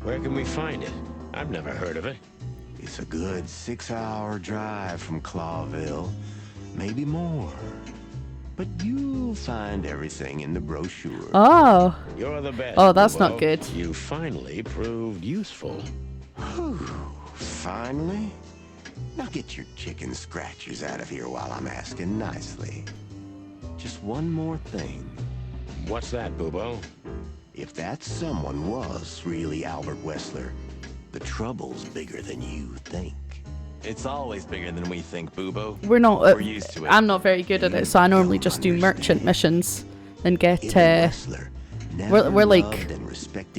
Where can we find it? I've never heard of it. It's a good 6-hour drive from Clawville. Maybe more. But you'll find everything in the brochure. Oh. You're the best. Oh, that's Bubo. not good. You finally proved useful. Whew, finally? Now get your chicken scratchers out of here while I'm asking nicely. Just one more thing. What's that, Bubo? If that someone was really Albert Wessler, the trouble's bigger than you think. It's always bigger than we think, Bubo. We're not. We're used to it. I'm not very good at it, so I normally just do merchant missions and get. We're like,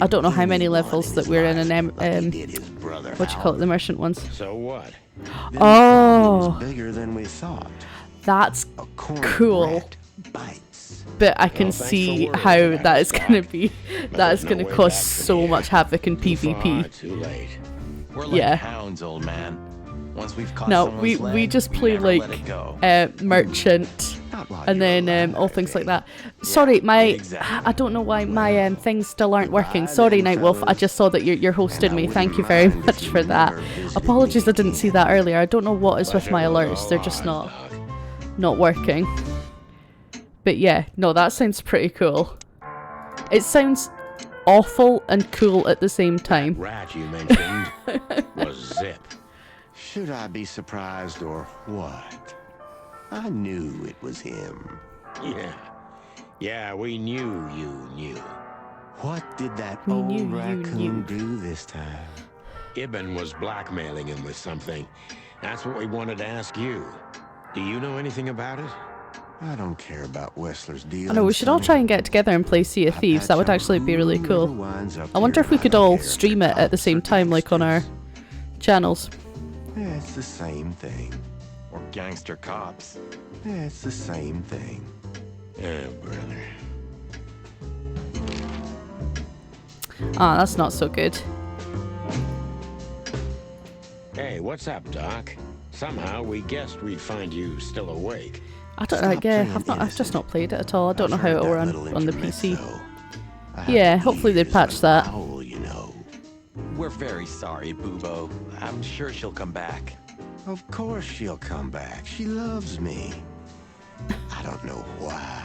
I don't know how many levels that we're in an what you call it, the merchant ones. So what? Oh, bigger than we thought. That's cool. But I can see how that is going to be. That is going to cause so much havoc in PvP. Too late. We're like hounds, old man. Once we've caught No, someone's we leg, just we play never let it like go. merchant, and then all things like that. Sorry, I don't know why my things still aren't working. Sorry, Nightwolf. I just saw that you're hosting me. Thank you very much for that. Apologies, I didn't see that earlier. I don't know what is with my alerts. They're just not working. But yeah, no, that sounds pretty cool. It sounds awful and cool at the same time. Rat you mentioned was Zip. Should I be surprised or what? I knew it was him. Yeah, we knew you knew. What did that old raccoon do this time? Ibn was blackmailing him with something. That's what we wanted to ask you. Do you know anything about it? I don't care about Wessler's deal. I know, we should all try and get together and play Sea of Thieves. That would actually be really cool. I wonder if we could all stream it at the same time, like on our channels. Yeah, it's the same thing. Or gangster cops. Yeah, it's the same thing. Oh, brother. Ah, that's not so good. Hey, what's up, Doc? Somehow we guessed we'd find you still awake. I don't know. Yeah, I've just not played it at all. I don't know how it'll run on the PC. Yeah, hopefully they patch that. We're very sorry, Bubo. I'm sure she'll come back. Of course she'll come back. She loves me. I don't know why.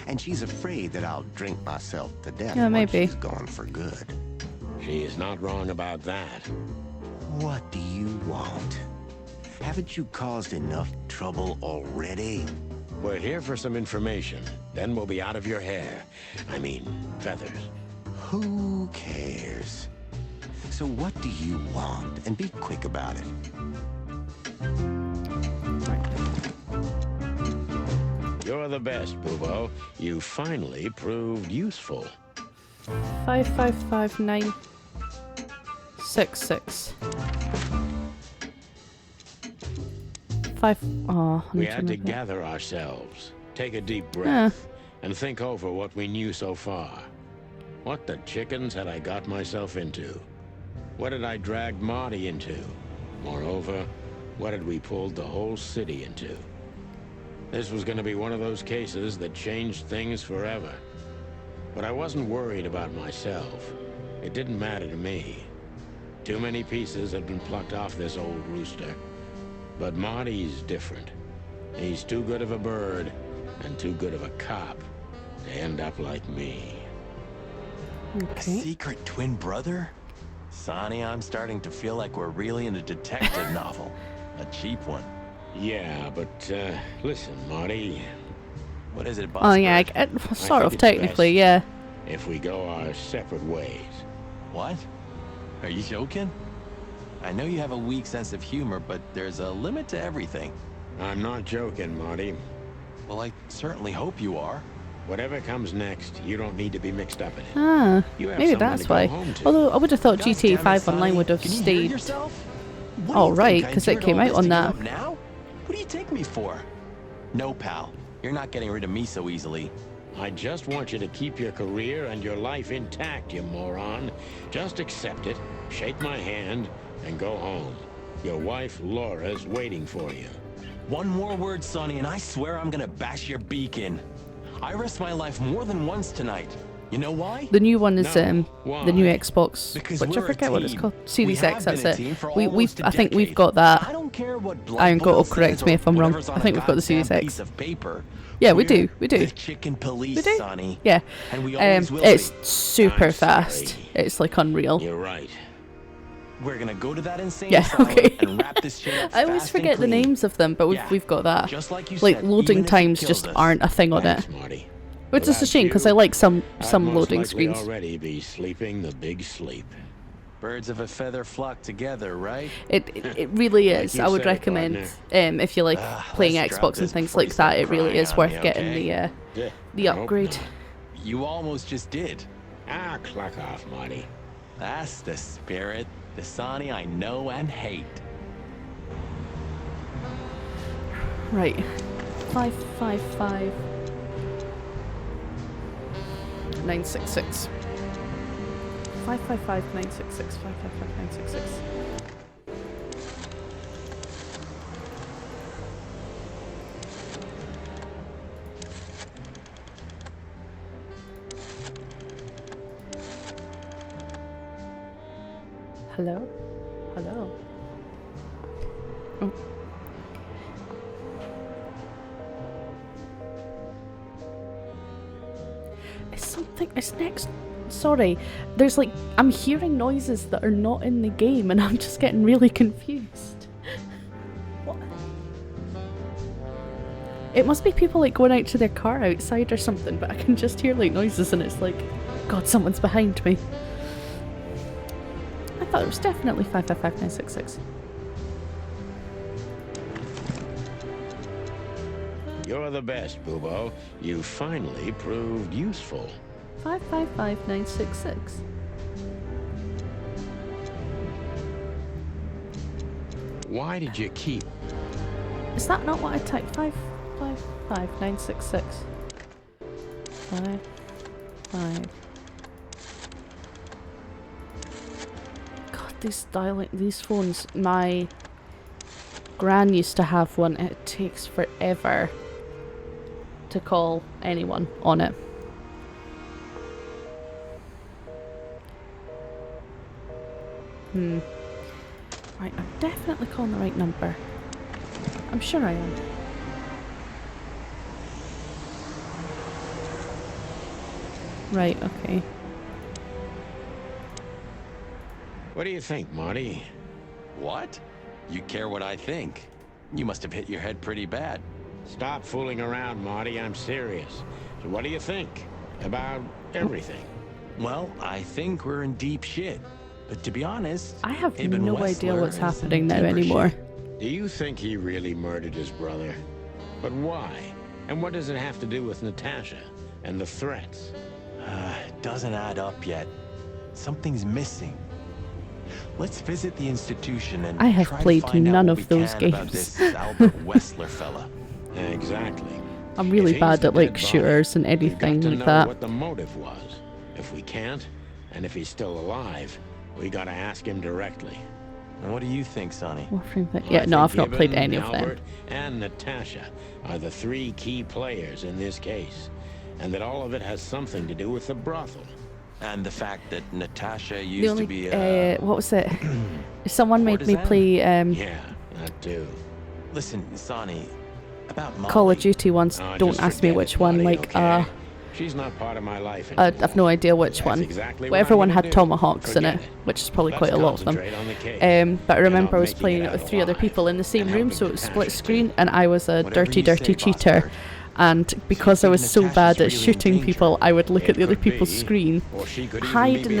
And she's afraid that I'll drink myself to death once she's gone for good. She's not wrong about that. What do you want? Haven't you caused enough trouble already? We're here for some information. Then we'll be out of your hair. I mean, feathers. Who cares? So what do you want? And be quick about it. You're the best, Bubo. You finally proved useful. 555966. We had to gather ourselves, take a deep breath, and think over what we knew so far. What the chickens had I got myself into? What had I dragged Marty into? Moreover, what had we pulled the whole city into? This was going to be one of those cases that changed things forever. But I wasn't worried about myself. It didn't matter to me. Too many pieces had been plucked off this old rooster. But Marty's different. He's too good of a bird and too good of a cop to end up like me. A secret twin brother? Sonny, I'm starting to feel like we're really in a detective novel. A cheap one. Yeah, but, listen, Marty. What is it, boss? Oh, yeah, sort of, technically, yeah. If we go our separate ways. What? Are you joking? I know you have a weak sense of humor, but there's a limit to everything. I'm not joking, Marty. Well, I certainly hope you are. Whatever comes next, you don't need to be mixed up in it. Ah, You have maybe someone that's to go why. home to. Although I would have thought Gosh GTA damn it, 5 Online Sonny. would have Can you hear stayed. yourself? What Oh, do you right, think, I 'cause it endured came all out this on to give that. up now? What do you take me for? No, pal. You're not getting rid of me so easily. I just want you to keep your career and your life intact, you moron. Just accept it, shake my hand, and go home. Your wife, Laura's waiting for you. One more word, Sonny, and I swear I'm gonna bash your beak in. I risked my life more than once tonight. You know why? The new one is No, the new why? Xbox, Because which I we're a forget what it's team. called. We Series have X, been that's a it. team for We've almost a I think we've decade. got that. I don't care what Blood Iron Goat will Bowl correct says me or if I'm wrong. whatever's on I think a we've got the Series goddamn X. piece of paper. Yeah, we We're do. We do. The chicken police, We do. Sonny. Yeah. And we always will It's be. super I'm fast. sorry. It's like unreal. You're right. We're gonna go to that insane Yeah, asylum okay. and wrap this shit up I always fast and forget the clean. names of them, but Yeah, we've got that. just like you Like said, loading even if it times kills just us. aren't a thing on Thanks, it, Marty. which is a Without shame because you, I like some I'd most loading likely screens. already be sleeping the big sleep. Birds of a feather flock together, right? It really Like is. you I would said, recommend partner. if you like playing let's drop Xbox and this things before you like start that. It really crying is on worth me, getting okay? Yeah, the I hope upgrade. not. You almost just did. Ah, clock off, Marty. That's the spirit, the Sonny I know and hate. Right. 555 966. 555 966 555 966. Hello? Hello? Oh. It's next. Sorry, there's like, I'm hearing noises that are not in the game and I'm just getting really confused. What? It must be people like going out to their car outside or something, but I can just hear like noises and it's like, God, someone's behind me. I thought it was definitely 555966. You're the best, Boobo. You finally proved useful. 555966. Why did you keep... Is that not what I typed? 555966. 5. God, these phones. My gran used to have one. It takes forever to call anyone on it. Right, I'm definitely calling the right number. I'm sure I am. Right, okay. What do you think, Marty? What? You care what I think? You must have hit your head pretty bad. Stop fooling around, Marty. I'm serious. So what do you think about everything? Well, I think we're in deep shit. But to be honest, I have Ibn no idea Wessler what's is in happening now deeper anymore. shit. Do you think he really murdered his brother? But why? And what does it have to do with Natasha and the threats? It doesn't add up yet. Something's missing. Let's visit the institution and I have try to played find out none what of we those can about games. this Albert Wessler fella. Exactly. I'm If really he's bad the at like dead body, shooters and we've got anything to like know that. what the motive was. If we can't, and if he's still alive, we gotta ask him directly. And what do you think, Sonny? Warframe thing. I Yeah, no, think I've not played Gibbon, any of them. Albert, and Natasha are the three key players in this case, and that all of it has something to do with the brothel. And the fact that Natasha The used only, to be what was it? Someone made me courtesan? play Yeah, that too. Listen, Sonny, about Molly. Call of Duty once. Oh, Don't just ask me forget which it, one. Marty, Like, okay? She's not part of my life I've no idea which That's one. exactly But what I'm everyone gonna had do. tomahawks in Forget it, which is probably Let's quite a lot of them. concentrate on the case. But I You're remember not I was making playing it it with out 3 other alive. people in the same And room, helping so it was split Natasha, screen, too. and I was a Whatever dirty, you say, dirty Boss cheater. Bird. and because I was so bad at shooting people, I would look at the other people's screen, hide in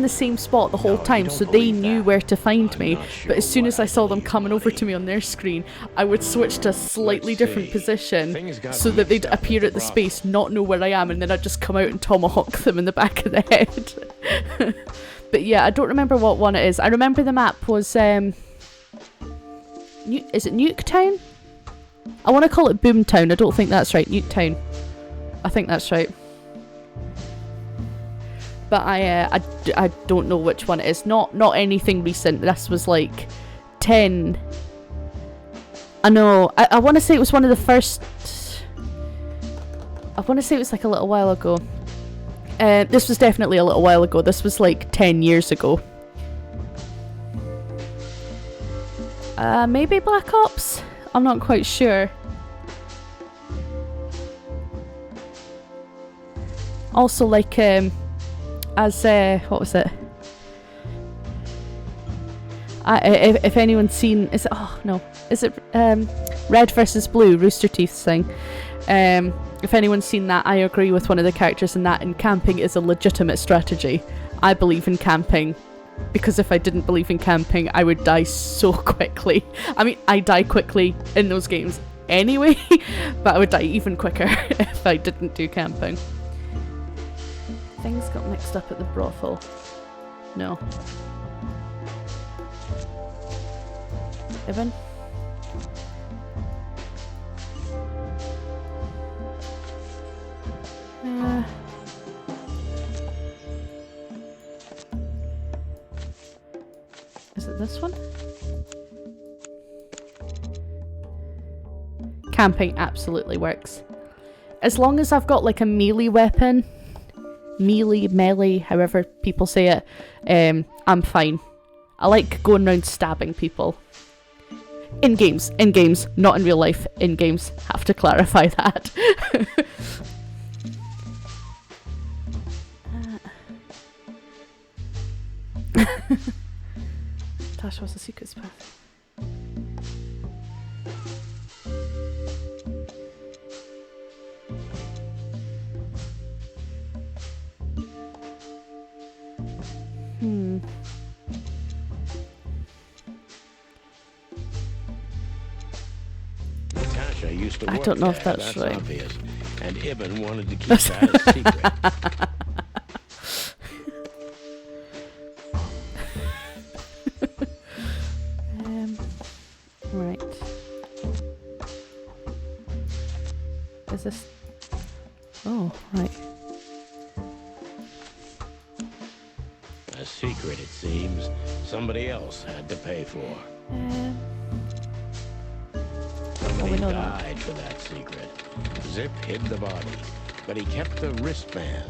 the same spot the whole time, so they knew where to find me. But as soon as I saw them coming over to me on their screen, I would switch to a slightly different position so that they'd appear at the space, not know where I am, and then I'd just come out and tomahawk them in the back of the head. But yeah, I don't remember what one it is. I remember the map was is it Nuketown? I want to call it Boomtown. I don't think that's right. Nuketown. I think that's right. But I don't know which one it is. Not anything recent. This was like 10. I know. I want to say it was one of the first. I want to say it was like a little while ago. This was definitely a little while ago. This was like 10 years ago. Maybe Black Ops? I'm not quite sure. Also, like, what was it? If anyone's seen, is it Red versus Blue, Rooster Teeth's thing? If anyone's seen that, I agree with one of the characters in that, and camping is a legitimate strategy. I believe in camping. Because if I didn't believe in camping, I would die so quickly. I mean, I die quickly in those games anyway, but I would die even quicker if I didn't do camping. Things got mixed up at the brothel. No. Evan? Is it this one? Camping absolutely works. As long as I've got like a melee weapon, melee, however people say it, I'm fine. I like going around stabbing people. In games, not in real life, in games. Have to clarify that. Tasha, what's the secret path? Natasha used to work I don't know if there, that's right. Obvious. And Ibn wanted to keep that a secret. Right. Is this... Oh, right. A secret, it seems. Somebody else had to pay for. Somebody died for that secret. Zip hid the body, but he kept the wristband.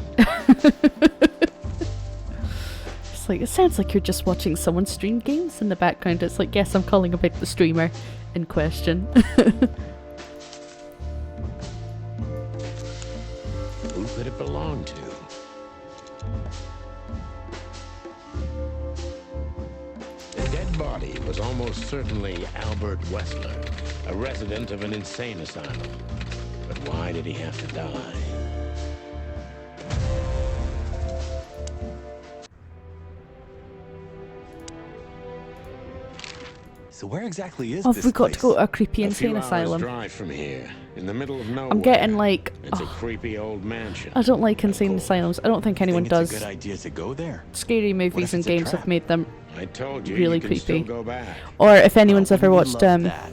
It's like, it sounds like you're just watching someone stream games in the background. It's like, yes, I'm calling about the streamer in question. Who could it belong to? The dead body was almost certainly Albert Wessler, a resident of an insane asylum. But why did he have to die? So where exactly is Oh, this we got place? to go to a creepy A insane few hours asylum. drive from here, in the middle of nowhere. I'm getting like... It's a creepy old mansion. I don't like insane asylums. I don't think anyone Think it's does. a good idea to go there. Scary movies and it's a games have trap? made them I told you, really you can creepy. still go back. Or if anyone's Oh, ever we watched love that.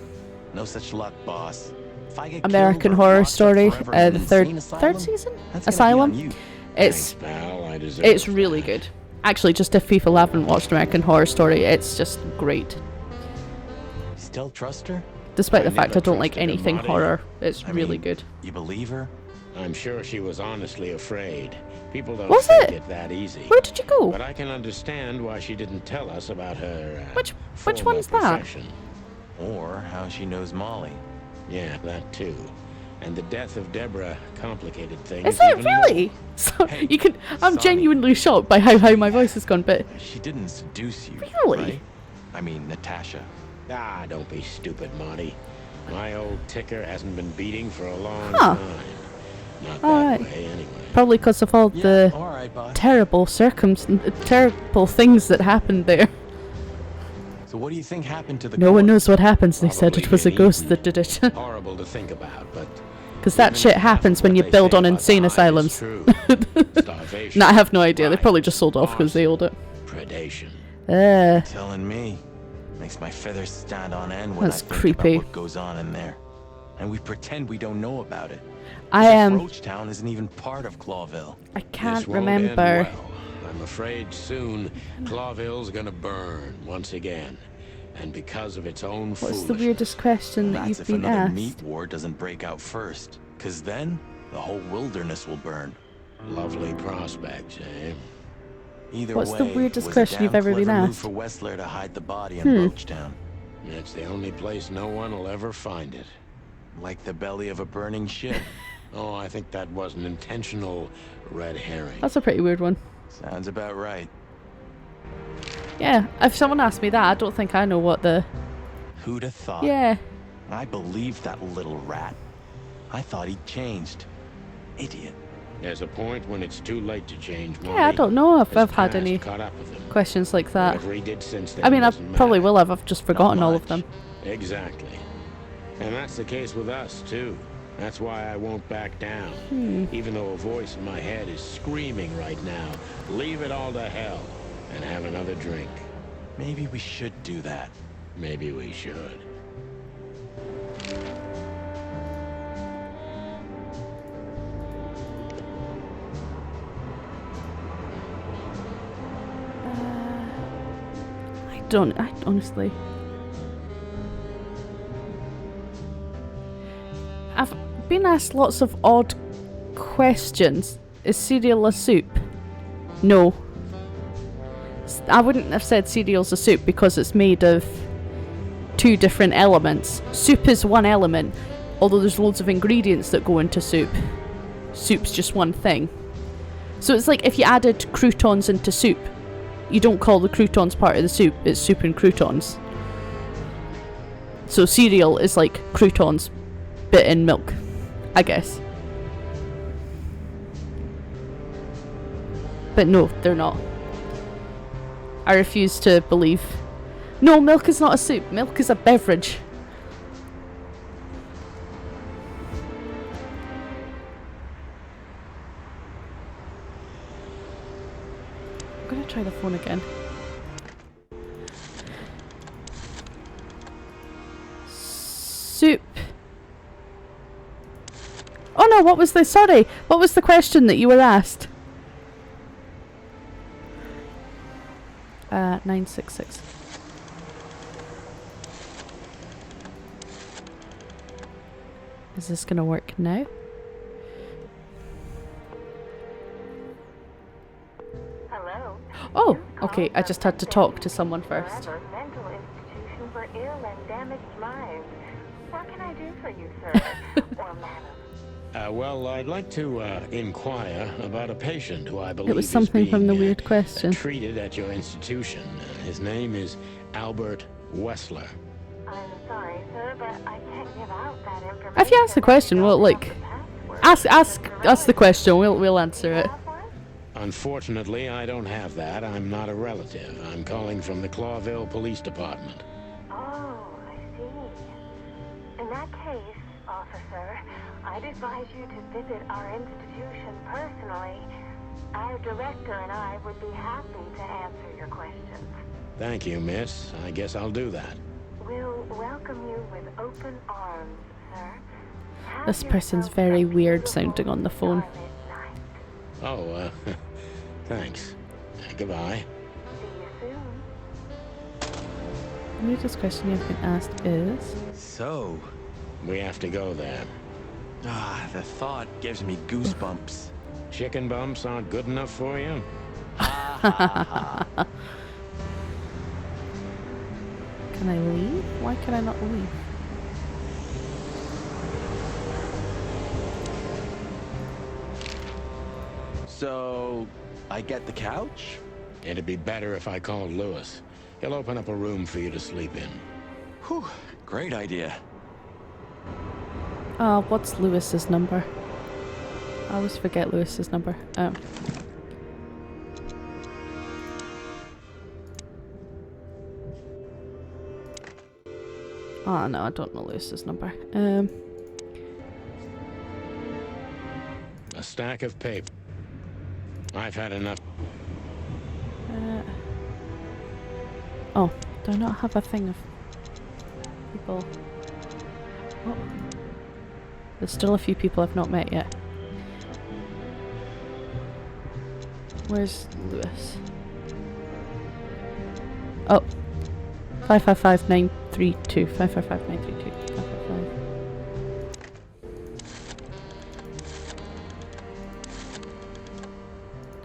No such luck, boss. If I get American killed or Horror locked up Story, forever in the an third insane season? that's gonna be Asylum? on you. It's Thanks, pal. I deserve it's that. really good. Actually, just if people haven't watched American Horror Story, it's just great. Still trust her? Despite the I fact I never don't like trusted her, anything Marty. horror, it's I really mean, good. You believe her? I'm sure she was honestly afraid. People don't Was think it? it that easy. Where did you go? But I can understand why she didn't tell us about her. Which former one's that? profession. Or how she knows Molly? Yeah, that too. And the death of Deborah complicated things. Is it even really? more. So Hey, you can. I'm Sonny. genuinely shocked by how my voice has gone, but She didn't seduce you, Really? right? I mean, Natasha. Ah, don't be stupid, Monty. My old ticker hasn't been beating for a long Huh. time. Not All that right. way, anyway. Probably because of all the All right, boss. terrible terrible things that happened there. So what do you think happened to the No one corpse? knows what happens. They said Probably it was a been ghost eaten. that did it. Horrible to think about, but Because that even shit half happens of when what you they build say on about insane the hive is asylums. true. Starvation, No, I have no idea. They crime, probably just sold off because they owned it. predation. Telling me. Makes my feathers stand on end when That's I think creepy. about what goes on in there. And we pretend we don't know about it. I As if am. Roachtown isn't even part of Clawville. I can't This won't end remember. well. I'm afraid soon Clawville's gonna burn once again, and because of its own What's the foolishness. weirdest question that That's you've if been another asked? meat war doesn't break out first. Cause then, the whole wilderness will burn. Lovely prospects, eh? Either What's way, the weirdest it was question a you've damn ever been clever move asked? for Wessler to hide the body in Roachtown. It's the only place no one will ever find it. Like the belly of a burning ship. Oh, I think that was an intentional red herring. That's a pretty weird one. Sounds about right. Yeah, if someone asked me that, I don't think I know what the... Who'd have thought? Yeah. I believed that little rat. I thought he'd changed. Idiot. There's a point when it's too late to change. Yeah, I Marty. don't know if His I've had past any caught up with him. questions like that. Whatever he did since then I mean, I doesn't probably matter. will have. I've just forgotten all of much. them. Exactly. And that's the case with us, too. That's why I won't back down. Even though a voice in my head is screaming right now, leave it all to hell and have another drink. Maybe we should do that. Maybe we should. I honestly... I've been asked lots of odd questions. Is cereal a soup? No. I wouldn't have said cereal's a soup because it's made of two different elements. Soup is one element, although there's loads of ingredients that go into soup. Soup's just one thing. So it's like if you added croutons into soup, you don't call the croutons part of the soup, it's soup and croutons. So cereal is like croutons bit in milk, I guess. But no, they're not. I refuse to believe. No, milk is not a soup. Milk is a beverage. I'm gonna try the phone again. Soup. Oh no, what was the... Sorry, what was the question that you were asked? 966. Is this gonna work now? Hello. Oh, okay, I just had to talk to someone first. Forever mental institution for ill and damaged minds. What can I do for you, sir? Or madam? Well, I'd like to inquire about a patient who I believe It was is something from the being, weird question. treated at your institution. His name is Albert Wessler. I'm sorry, sir, but I can't give out that information. If you ask the question, well, like, ask the question. We'll answer it. Unfortunately, I don't have that. I'm not a relative. I'm calling from the Clawville Police Department. Oh, I see. In that case, officer, I'd advise you to visit our institution personally. Our director and I would be happy to answer your questions. Thank you, miss. I guess I'll do that. We'll welcome you with open arms, sir. Have This person's yourself very a weird beautiful sounding on the phone. starlit night. Oh, thanks. Goodbye. See you soon. The weirdest question you've been asked is... So, We have to go there. the thought gives me goosebumps. Chicken bumps aren't good enough for you? Can I leave? Why can I not leave? So, I get the couch? It'd be better if I called Lewis. He'll open up a room for you to sleep in. Whew, great idea. What's Lewis's number? I always forget Lewis's number. Oh no, I don't know Lewis's number. A stack of paper. I've had enough. Oh, do I not have a thing of people? Oh. There's still a few people I've not met yet. Where's Lewis? Oh. 555932. 555932. 555.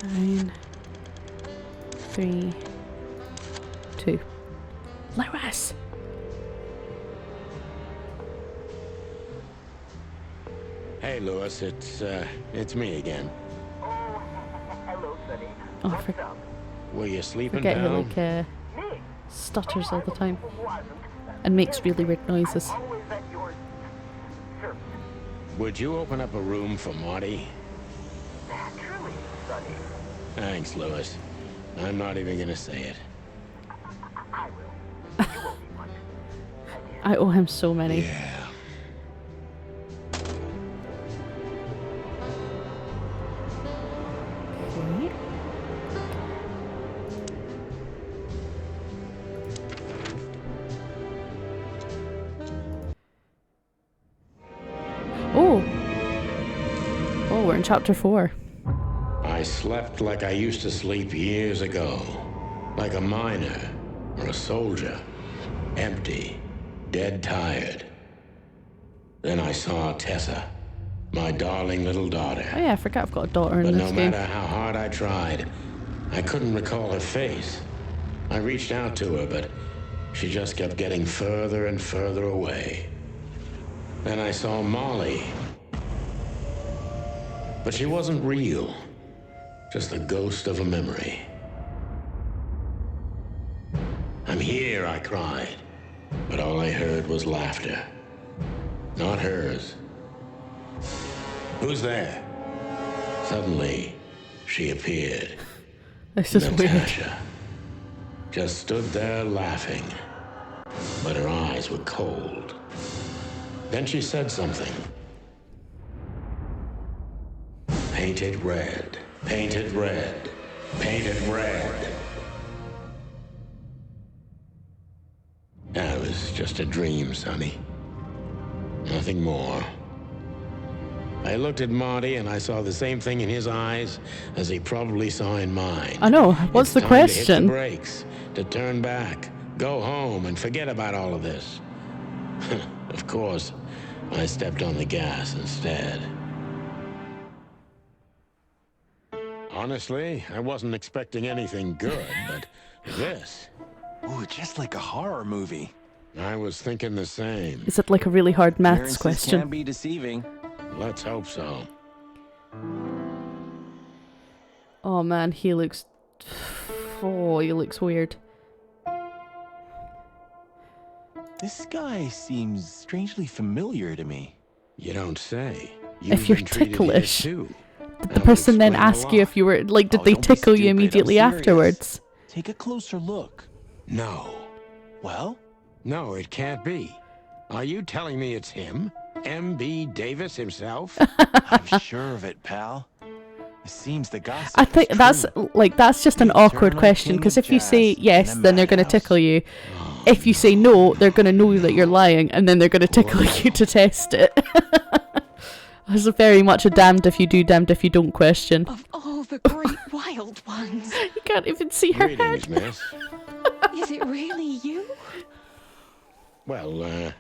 9 3 2. Lewis! Hey, Lewis, it's me again. Oh, hello, Sonny. Oh, What's up? Were you sleeping, forget he pal? like Me? stutters all the time Wasn't. and makes really weird noises. Always at your service. Would you open up a room for Marty? Naturally, Sonny. Thanks, Lewis. I'm not even gonna say it. I will. You owe me one. I owe him so many. Yeah. Okay. Oh, we're in chapter 4. I slept like I used to sleep years ago. Like a miner or a soldier. Empty. Dead tired. Then I saw Tessa. My darling little daughter. Oh yeah, I forgot I've got a daughter in But this no game. matter how hard I tried, I couldn't recall her face. I reached out to her, but she just kept getting further and further away. Then I saw Molly. But she wasn't real. Just the ghost of a memory. I'm here, I cried. But all I heard was laughter. Not hers. Who's there? Suddenly, she appeared. This is weird. Natasha just stood there laughing, but her eyes were cold. Then she said something. Painted red, painted red, painted red. That was just a dream, Sonny. Nothing more. I looked at Marty and I saw the same thing in his eyes as he probably saw in mine. I know. What's the It's time to hit question? the brakes, to turn back, go home and forget about all of this. Of course, I stepped on the gas instead. Honestly, I wasn't expecting anything good, but this... Ooh, just like a horror movie. I was thinking the same. Is it like a really hard maths Appearances question? can be deceiving. Let's hope so. Oh man, he looks... Oh, he looks weird. This guy seems strangely familiar to me. You don't say. If you're been treated here ticklish, too. Did That the would person then explain a ask you lot. if you were... Like, did Oh, they don't be tickle you stupid, I'm immediately serious. afterwards? Take a closer look. No. Well? No, it can't be. Are you telling me it's him? M.B. Davis himself? I'm sure of it, pal. It seems the gossip I think is that's true. like that's just an The awkward eternal question king because of if you say jazz yes, in a then they're going to madhouse. tickle you. If you say no, they're going to know that you're lying, and then they're going to tickle you to test it. It's very much a damned if you do, damned if you don't question. Of all the great wild ones, You can't even see her Greetings, head. miss. is it really you? Well,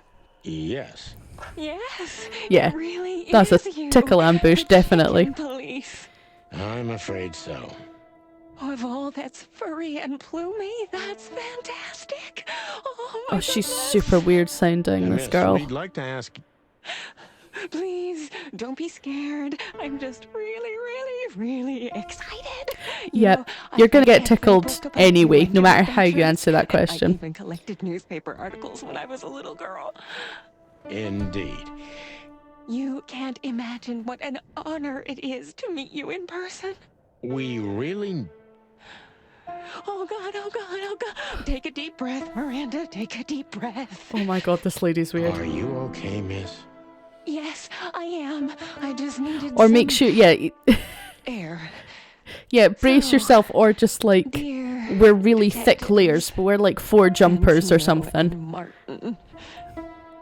yes. Yes. Yeah, it really that's a is you. tickle ambush, The definitely. chicken police. I'm afraid so. Of all that's furry and plumey, that's fantastic. Oh, my Oh, she's goodness. super weird sounding, this Miss, girl. we'd like to ask... Please, don't be scared. I'm just really excited. Yep, know, you're I've gonna read get every tickled book about anyway, you and no your matter how you adventures, answer that and I question. even collected newspaper articles when I was a little girl. Indeed. You can't imagine what an honor it is to meet you in person. We really... Oh God, oh God, oh God. Take a deep breath, Miranda. Take a deep breath. Oh my god, this lady's weird. Are you okay, miss? Yes, I am. I just needed Or some make sure, yeah. air. Yeah, brace So, yourself, or just like, dear we're really thick layers, but we're like 4 jumpers or Antino something. and Martin,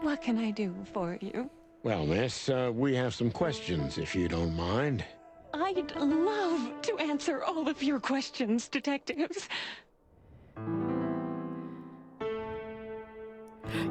what can I do for you? Well, miss, we have some questions, if you don't mind. I'd love to answer all of your questions, detectives.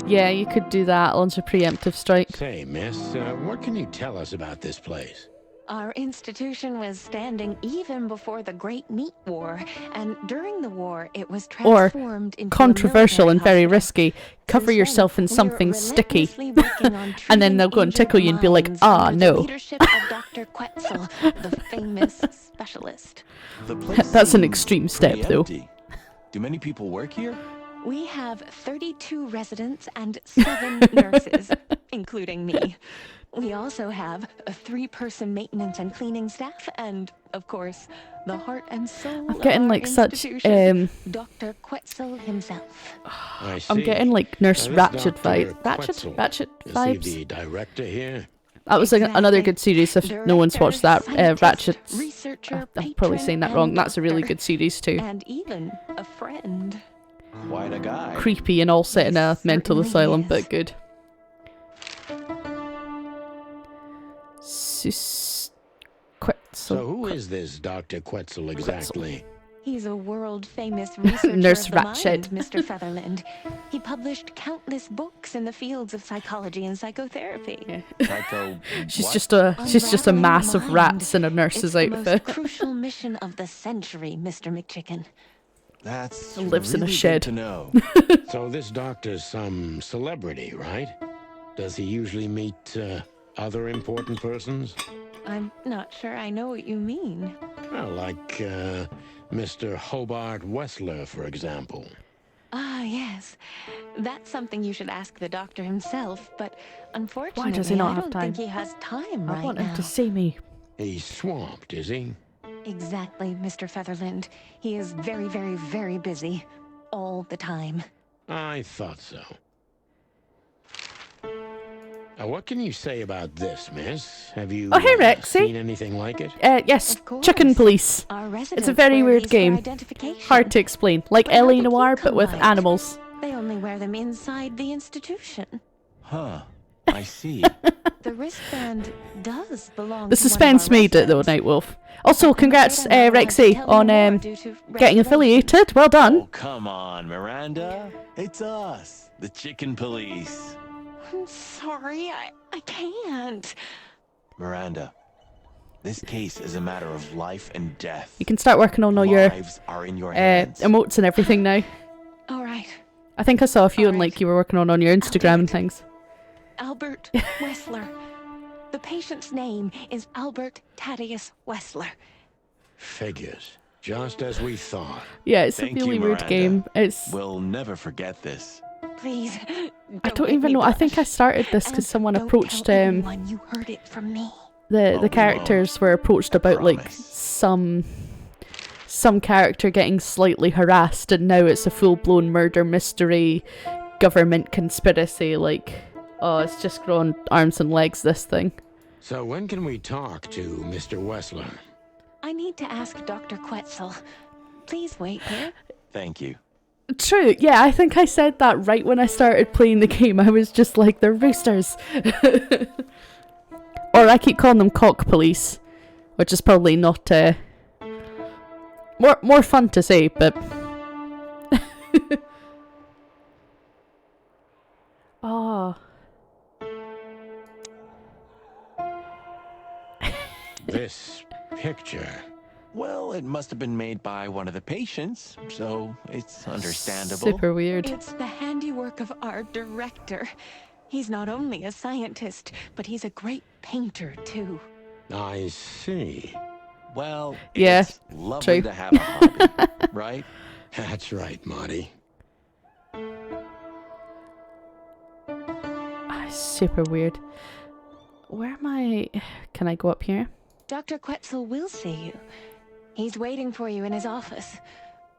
Yeah, you could do that, launch a preemptive strike. Say, miss, what can you tell us about this place? Our institution was standing even before the Great Meat War, and during the war, it was Or, transformed into controversial a and very military hospital. risky, cover Since yourself then, in something we're sticky. relentlessly working on And then they'll go and treating tickle you and be like, injured ah, minds under the no. leadership of Dr. Quetzal, the famous specialist. The place That's an seems extreme step, pretty though. empty. Do many people work here? We have 32 residents and 7 nurses, including me. We also have a 3-person maintenance and cleaning staff, and, of course, the heart and soul I'm getting of our like such, institution, Dr. Quetzal himself. I see. I'm getting like Nurse This Ratched Dr. vibes. Quetzal, Ratchet is vibes. he the director here? That was like another good series if no one's watched that. Ratchet. Researcher, I'm probably saying that wrong. That's a really good series too. and even a friend. Quite a guy. Creepy and all set in a mental certainly asylum, is. but good. Sus Quetzal. So who is this Dr. Quetzal exactly? He's a world-famous researcher Nurse of the mind, Ratched. Mr. Featherland. He published countless books in the fields of psychology and psychotherapy. Yeah. Psycho. She's what? just a Unraveling mass of mind. rats in a nurse's It's the most outfit. crucial mission of the century, Mr. McChicken. That's Lives in a really shed. good to know. So this doctor's some celebrity, right? Does he usually meet other important persons? I'm not sure I know what you mean. Well, like Mr. Hobart Wessler, for example. Ah, yes. That's something you should ask the doctor himself, but unfortunately, does he not I have don't time? think he has time I right want now. him to see me. He's swamped, is he? Exactly, Mr. Featherland. He is very, very, very busy. All the time. I thought so. What can you say about this, miss? Have you Oh, hey, Rexy. seen anything like it? Yes, Of course. Chicken Police. Our It's residents a very wear weird these for game. identification. Hard to explain. Like But how'd L.A. they Noir, keep but with them right? animals. They only wear them inside the institution. Huh. I see. The wristband does belong The to one of suspense our made it though, residents. Nightwolf. Also, I'm congrats, afraid I'm not allowed to Rexy, tell you on more due to getting regulations. affiliated. Well Oh, done. come on, Miranda. It's us, the Chicken Police. I'm sorry, I can't. Miranda, this case is a matter of life and death. You can start working on all your Lives are in your hands. emotes and everything now. All right. I think I saw a few on Alright. like you were working on your Instagram and things. Albert Wessler. The patient's name is Albert Thaddeus Wessler. Figures. Just as we thought. Yeah, it's Thank a really you, weird Miranda. game. It's We'll never forget this. Please. I don't make even me know. I think I blush. started this And because someone don't approached tell anyone you heard it from me. the we characters were approached I about like promise. some character getting slightly harassed, and now it's a full-blown murder mystery government conspiracy. Like, oh, it's just grown arms and legs, this thing. So when can we talk to Mr. Wessler? I need to ask Dr. Quetzal. Please wait here. Thank you. True, yeah, I think I said that right when I started playing the game. I was just like, they're roosters. Or I keep calling them cock police, which is probably not more fun to say, but oh. This picture. Well, it must have been made by one of the patients, so it's understandable. Super weird. It's the handiwork of our director. He's not only a scientist, but he's a great painter, too. I see. Well, Yeah, it's lovely true. to have a hobby, right? That's right, Marty. Super weird. Where am I? Can I go up here? Dr. Quetzal will see you. He's waiting for you in his office.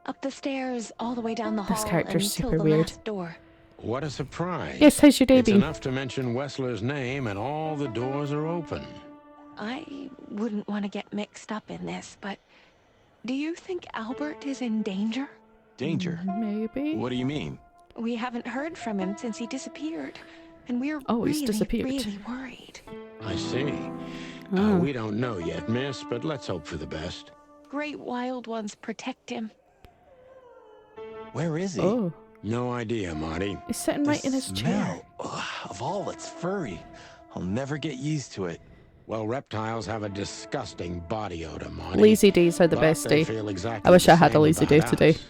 Up the stairs, all the way down the hall, This character's until super the weird. last door. What a surprise. Yes, how's your day It's been? enough to mention Wessler's name and all the doors are open. I wouldn't want to get mixed up in this, but do you think Albert is in danger? Danger? Maybe. What do you mean? We haven't heard from him since he disappeared, and we're he's really, disappeared. really worried. I see. Oh. We don't know yet, miss, but let's hope for the best. Great wild ones protect him. Where is he? Oh, No idea, Marty. he's sitting right in his chair. Ugh, of all that's furry. I'll never get used to it. Well, reptiles have a disgusting body odor, Marty. Lazy days are the But best they day. feel exactly I wish the I had a same lazy day about today. us.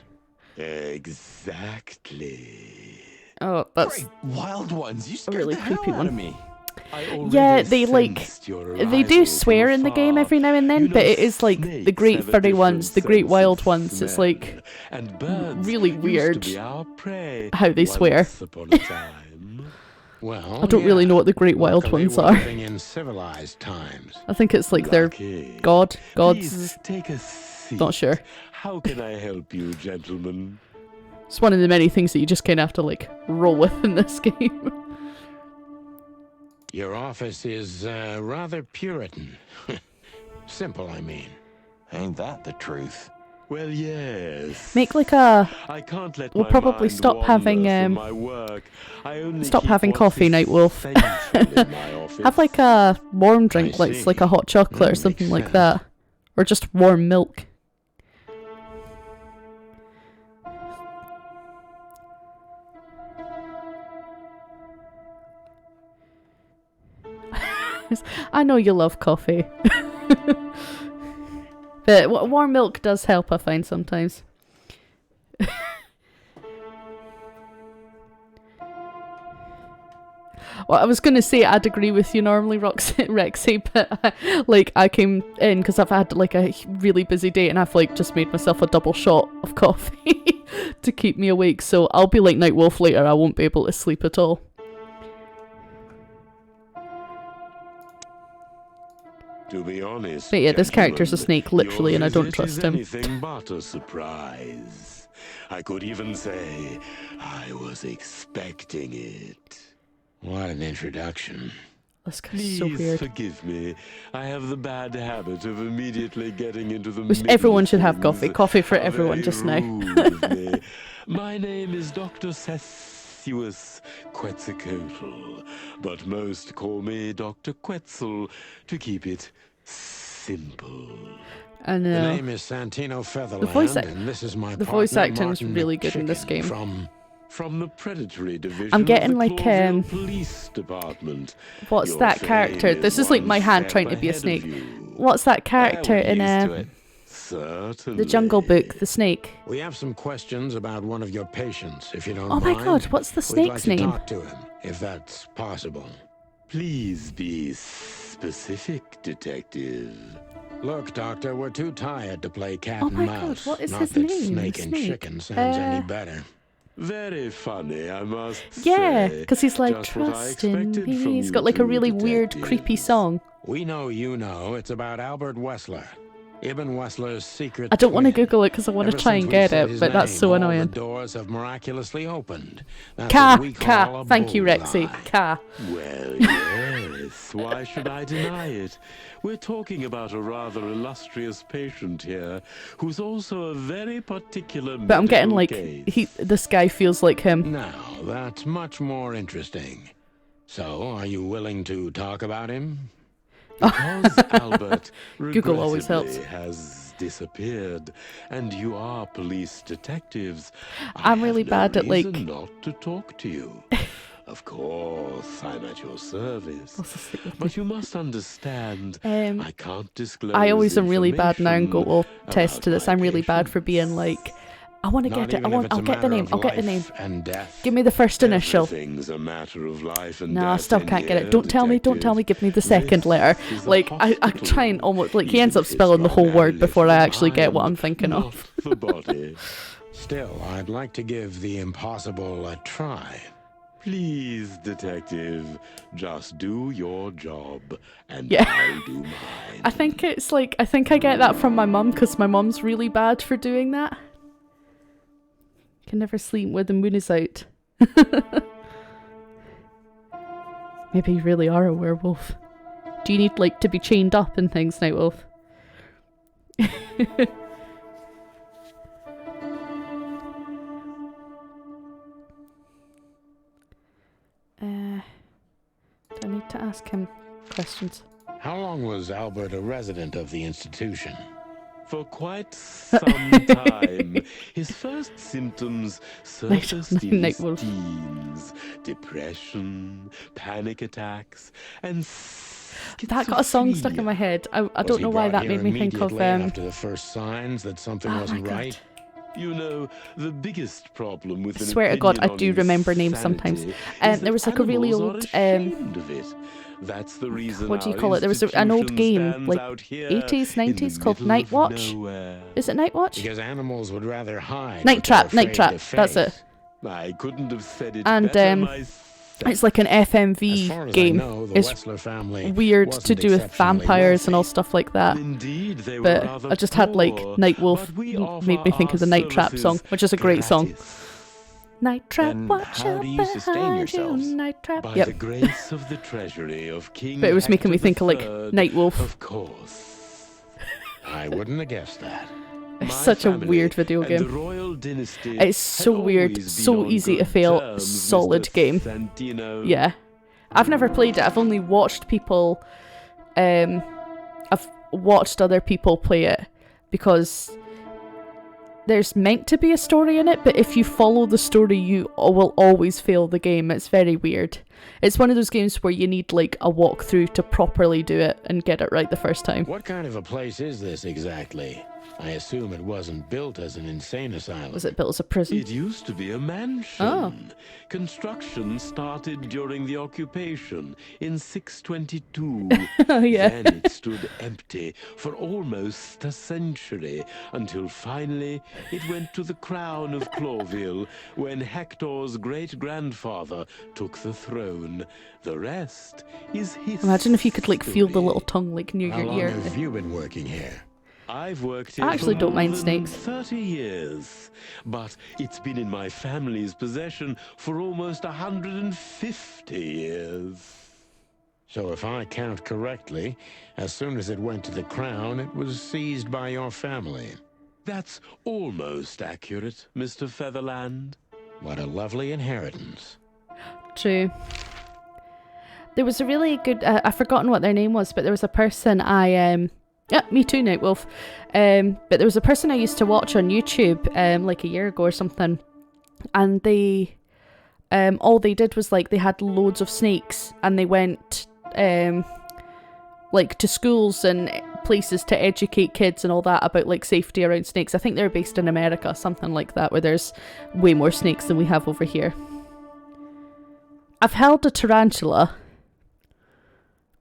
Exactly. Oh, that's Great wild ones. You a scared really the hell creepy out one. of me. Yeah, they they do swear in the game every now and then, but it is like the great furry ones, the great wild ones. It's like really weird how they swear. Well, I don't really know what the great wild luckily ones we're are. living in civilized times. I think it's like their gods. Please take a seat. Not sure. How can I help you, gentlemen? It's one of the many things that you just kind of have to like roll with in this game. Your office is rather Puritan. Simple, I mean. Ain't that the truth? Well, yes. Make like a. I can't let We'll my probably mind stop having wander from my work. I only stop keep having what's coffee, Night Wolf. essential in my office. Have like a warm drink, I like a see. hot chocolate or That something makes like that, or just warm milk. I know you love coffee. But warm milk does help, I find, sometimes. Well, I was going to say I'd agree with you normally, Rexy, but like I came in because I've had like a really busy day and I've like just made myself a double shot of coffee to keep me awake. So I'll be like Night Wolf later. I won't be able to sleep at all. To be honest, But yeah, this character's a gentlemen, snake, literally, your and I don't visit trust is him. Anything but a surprise. I could even say I was expecting it. What an introduction. This guy's Please so weird. forgive me. I have the bad habit of immediately getting into the Which middle everyone of should have things. coffee. Coffee for How everyone very just now. rude of me. My name is Dr. Sessuous Quetzalcoatl, but most call me Dr. Quetzal to keep it simple. I The know. name is Santino Featherland, voice and this is my the voice partner, acting's Martin really good in this McChicken game. From the predatory division I'm getting of the like Clawville Police Department. What's Your that fame character? This is like one my hand step trying to be a ahead of snake. you. What's that character we're in used to it. Certainly. the Jungle Book? The snake. We have some questions about one of your patients, if you don't Oh my mind. god, what's the We'd snake's like to name? talk to him, if that's possible. Please be specific, detective. Look, Doctor, we're too tired to play cat Oh and my God, mouse. what is Not his that name? Snake and Snake. chicken sounds any better. Very funny, I must Yeah, say. because he's like, Just what I trust in expected me. from He's you got like a two really weird, creepy detectives. song. We know you know it's about Albert Wessler, Ibn Wessler's secret I don't want to twin. Google it because I want to Ever try since and we get said it, his but that's name, so all annoying. The doors have miraculously opened. That's what we call a Thank you, Rexy. bullseye. Ka. Well, yes, why should I deny it? We're talking about a rather illustrious patient here, who's also a very particular But I'm getting like, medical case. this guy feels like him. Now, that's much more interesting. So, are you willing to talk about him? Because Albert Google always helps. regrettably has disappeared, and you are police detectives. I'm I really have bad no at, like- reason not to talk to you. Of course, I'm at your service. But you must understand, I can't disclose I always am really bad now and go, information well, test about to this. my I'm really bad for patients. being like, I want to Not get it. even if it's I'll a get the matter name. of I'll get the name. life and death. Give me the first initial. Everything's a matter of life and No, I death still in can't get here, it. Don't tell me. detective. Give me the second This letter. is a Like, I hospital. try and almost, like, he ends Even up if it's spelling the got whole an word before I ellipse actually get what behind, I'm thinking not of. the body. Still, I'd like to give the impossible a try. Please, detective, just do your job, and Yeah. I'll do mine. I think it's like, I think I get that from my mum, because my mum's really bad for doing that. Can never sleep when the moon is out. Maybe you really are a werewolf. Do you need, like, to be chained up and things, Nightwolf? Do I need to ask him questions? How long was Albert a resident of the institution? For quite some time. His first symptoms surfaced in his Nightwolf. teens. Depression, panic attacks, and That got a song stuck in my head. I Was don't he know why brought that here made me think of immediately after the first signs that something oh wasn't my God. right? You know, the biggest problem with I an swear to God, I opinion do on remember names sometimes. insanity is There was that like a really animals are old ashamed of it. That's the reason what do you our call it? There was an old institution game, stands like out here 80s, in the 90s, called middle Night of Watch. nowhere. Is it Night Watch? Because animals would rather hide. Night what they're Trap, Night afraid Trap. to That's face. it. I couldn't have said it And better myself. it's like an As far FMV as game. I know, the It's Wessler family weird wasn't to do with exceptionally vampires and all wealthy. stuff like that. Indeed, they were But rather I just had like poor, Nightwolf but we made me offer think of the our Night Trap song, services which is a great song. gratis. Night Trap, Then watch how out do you sustain behind you, yourselves? Night Trap. By Yep. the grace of the treasury of King But it was making me Hector think of like III, Nightwolf. Of course. I wouldn't have guessed that. It's My such a family weird video and game. the royal dynasty It's had so weird, always been so on easy to good fail, terms, solid Mr. game. Santino. Yeah. I've never played it. I've only watched people I've watched other people play it because there's meant to be a story in it, but if you follow the story you will always fail the game. It's very weird. It's one of those games where you need like a walkthrough to properly do it and get it right the first time. What kind of a place is this exactly? I assume it wasn't built as an insane asylum. Was it built as a prison? It used to be a mansion. Oh. Construction started during the occupation in 622. Oh, yeah. Then it stood empty for almost a century until finally it went to the crown of Clawville when Hector's great-grandfather took the throne. The rest is history. Imagine if you could like feel the little tongue like near How your long ear. have you been working here? I've worked here I actually for don't more mind than snakes. 30 years, but it's been in my family's possession for almost 150 years. So if I count correctly, as soon as it went to the crown, it was seized by your family. That's almost accurate, Mr. Featherland. What a lovely inheritance. True. There was a really good I've forgotten what their name was, but there was a person yeah, me too, Nightwolf. But there was a person I used to watch on YouTube like a year ago or something, and they all they did was like they had loads of snakes and they went like to schools and places to educate kids and all that about like safety around snakes. I think they're based in America, something like that, where there's way more snakes than we have over here. I've held a tarantula,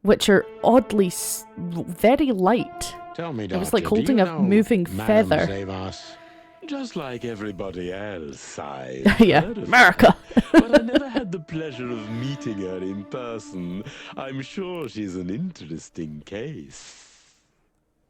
which are oddly very light. Tell me, It Doctor, was like do holding you a know moving Madame feather. Zavas? Just like everybody else, I Yeah, heard of America. her, but I never had the pleasure of meeting her in person. I'm sure she's an interesting case.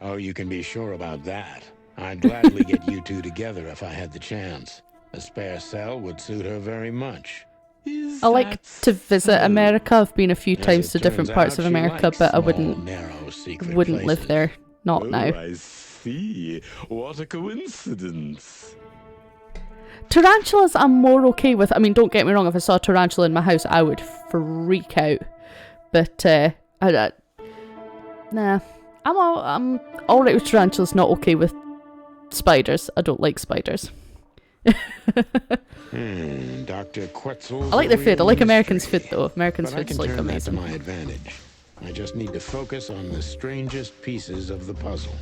Oh, you can be sure about that. I'd gladly get you two together if I had the chance. A spare cell would suit her very much. I like to visit America. I've been a few As times it to different turns parts out, of she America, likes but I small, wouldn't narrow, secret live places. there. Not Oh, now. I see. What a coincidence. Tarantulas I'm more okay with. I mean, don't get me wrong, if I saw a tarantula in my house, I would freak out. But, nah. I'm alright with tarantulas, not okay with spiders. I don't like spiders. Dr. Quetzal's I like their a food. I real like Americans' mystery. food, though. Americans' But I food's can like turn that to amazing. my advantage. I just need to focus on the strangest pieces of the puzzle.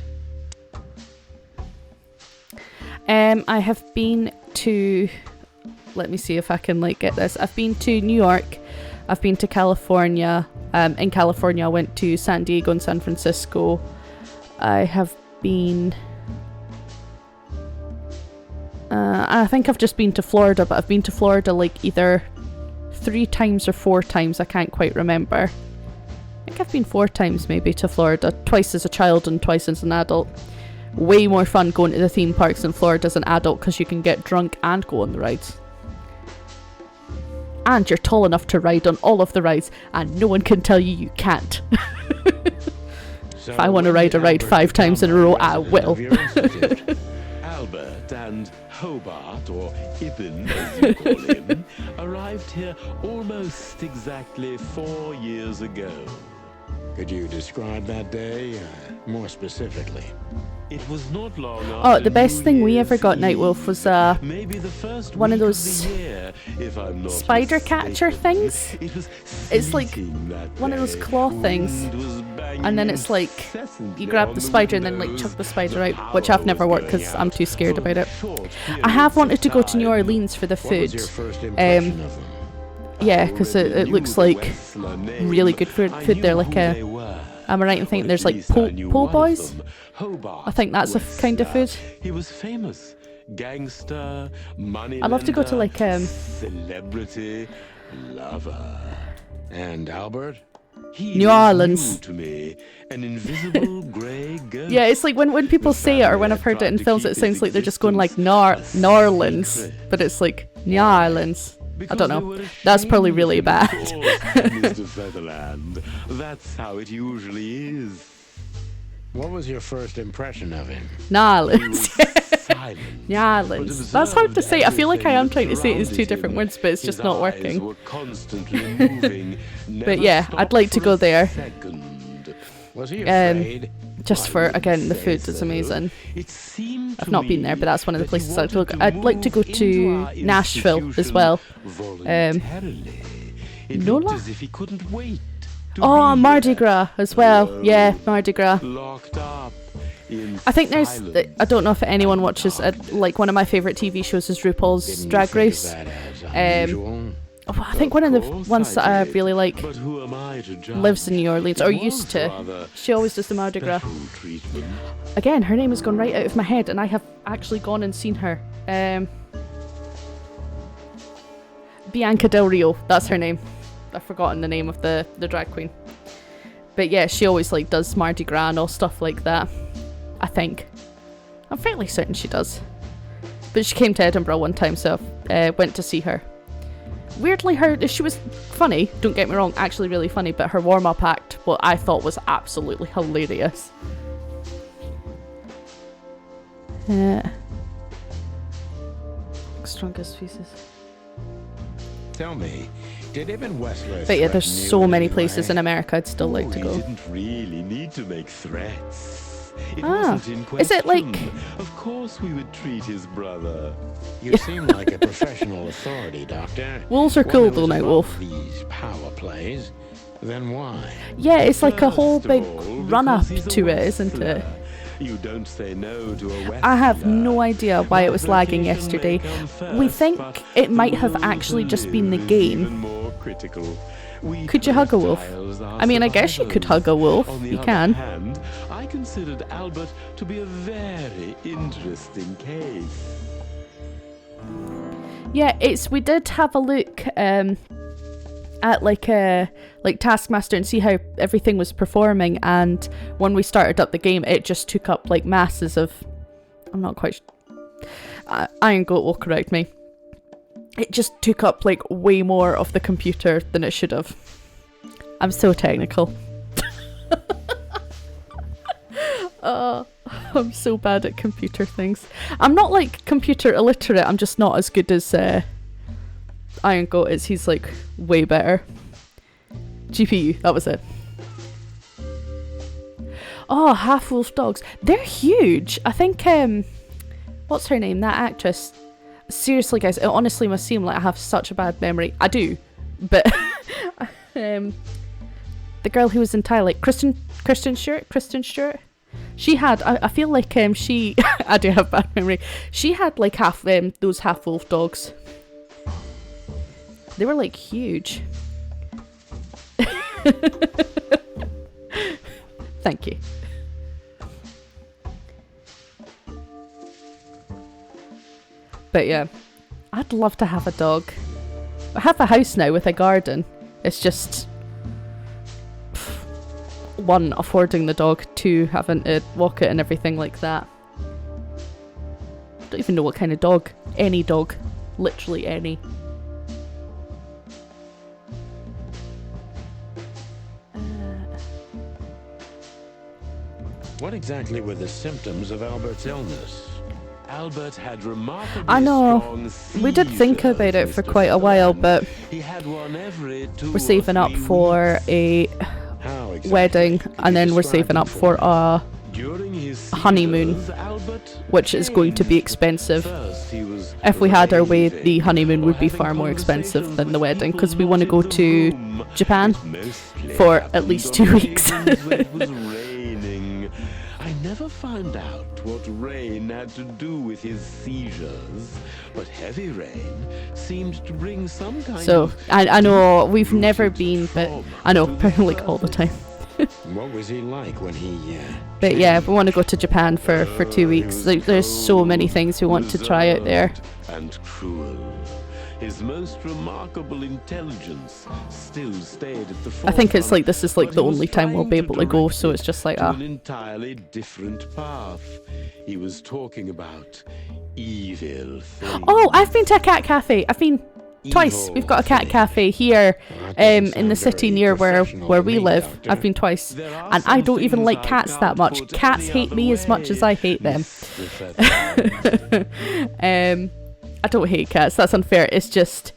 I have been to, let me see if I can like get this. I've been to New York. I've been to California. In California, I went to San Diego and San Francisco. I have been, I think I've just been to Florida, but I've been to Florida like either 3 times or 4 times, I can't quite remember. I think I've been 4 times maybe to Florida, twice as a child and twice as an adult. Way more fun going to the theme parks in Florida as an adult because you can get drunk and go on the rides. And you're tall enough to ride on all of the rides, and no one can tell you can't. So if I want to ride a ride 5 times in a row, I will. Albert and Hobart, or Ibn as you call him, arrived here almost exactly 4 years ago. Could you describe that day more specifically? It was not long Oh, after the best New thing we Year's ever got, Eve, Nightwolf, was maybe the first one of week those the year, if I'm not spider mistaken. catcher things. It was It's like freezing that one of those day. claw things, Wind was banging and then it's like incessantly you grab on the spider and then like windows. chuck the spider The out, which power I've never was worked because going I'm too out scared for about it. short I have periods wanted of to go to New time. Orleans for the What was food. your first impression of them? Yeah, because it looks like Whistler name. really good food I there, knew like who they were. am I right in thinking Or there's at like least I knew po' one of boys? them. Hobart, I think that's a kind of Whistler. food. He was famous. Gangster, money I'd love to go to like celebrity, lover. And Albert? He New was Orleans. new to me, an invisible grey ghost. Yeah, it's like when people say it or when I've heard it in films, it sounds like they're just going like Norlands, but it's like New Orleans. I don't know. That's probably really bad. Mr. Featherland. That's how it usually is. What was your first impression of him? Norlands. Silent. Norlands. That's hard to say. I feel like I am trying to say it as 2 different words, but it's just not working. Were constantly moving, But yeah, I'd like to go there. Was he afraid? Just for, again, the food is amazing. I've not been there, but that's one of the places I'd look. I'd like to go to Nashville as well. Nola? As if he couldn't wait. Oh, Mardi Gras as well. Yeah, Mardi Gras. Locked up. I think there's, I don't know if anyone watches, like one of my favourite TV shows is RuPaul's Drag Race. I think one of the ones that I really like lives in New Orleans, or used to. She always does the Mardi Gras. Again, her name has gone right out of my head, and I have actually gone and seen her. Bianca Del Rio, that's her name. I've forgotten the name of the drag queen. But yeah, she always like does Mardi Gras and all stuff like that. I think. I'm fairly certain she does. But she came to Edinburgh one time, so I went to see her. Weirdly, she was funny, don't get me wrong, actually really funny, but her warm-up act, what I thought was absolutely hilarious. Strongest pieces. Tell me, did Ibn Whistler But yeah, there's threaten you so in many any places way? in America I'd still like to He go. didn't really need to make threats. It Ah, wasn't in question. is it like... Of course we would treat his brother. You seem like a professional authority, Doctor. Wolves are One cool who though, is Nightwolf. above these power plays. Then why? Yeah, it's like a whole First of big all, run-up because he's a to it, isn't it? wrestler. You don't say no to a wrestler. I have no idea why it was lagging Provocation yesterday. may come first, We think but it might have the actually will just to been the live is game. even more critical. We Could you hug a wolf? reptiles are I mean, I guess you could hug a wolf. On the You other can. hand, I considered Albert to be a very interesting case. Yeah, we did have a look at like Taskmaster and see how everything was performing, and when we started up the game it just took up like masses of, I'm not quite Iron Goat will correct me, it just took up like way more of the computer than it should have. I'm so technical. I'm so bad at computer things. I'm not like computer illiterate, I'm just not as good as Iron Goat is. He's like way better. GPU, that was it. Oh, half wolf dogs. They're huge. I think what's her name? That actress. Seriously guys, it honestly must seem like I have such a bad memory. I do. But the girl who was in Twilight, Kristen Stewart. She had, I feel like she I do have bad memory. She had like half those half wolf dogs. They were like huge. Thank you. But yeah, I'd love to have a dog. I have a house now with a garden. It's just 1, affording the dog, 2, having to walk it and everything like that. Don't even know what kind of dog. Any dog. Literally any. What exactly were the symptoms of Albert's illness? Albert had remarkably I know. strong We did think seizures, about it for Mr. quite a while, Sutherland. but He had one every 2 we're saving or up 3 for weeks. a How exactly? wedding, Could and you then we're describe saving them up for me? a During his honeymoon, seizures, Albert which is going to be changed. expensive. First, he was If we had our way, raving the honeymoon would be or far having more expensive conversations than the with wedding, people because we want to not go in the to room. Japan It mostly for at happened least on 2 weeks. occasions when it was raining. I never found out what rain had to do with his seizures, but heavy rain seemed to bring some kind So, of I know we've never rooted been, but trauma I know, to the like all the time. What was he like when he, But yeah, we want to go to Japan for 2 weeks. Like, there's so many things we want to try out there. And cruel. His most remarkable intelligence still stayed at the I think it's forefront, like this is like but the he was only time we'll be trying able to go, direct so it it's just like, to ah. an entirely different path. He was talking about evil things. Oh, I've been to a cat cafe. I've been twice. We've got a cat cafe here in the city near where we live. I've been twice, and I don't even like cats that much. Cats hate me as much as I hate them. I don't hate cats, that's unfair. It's just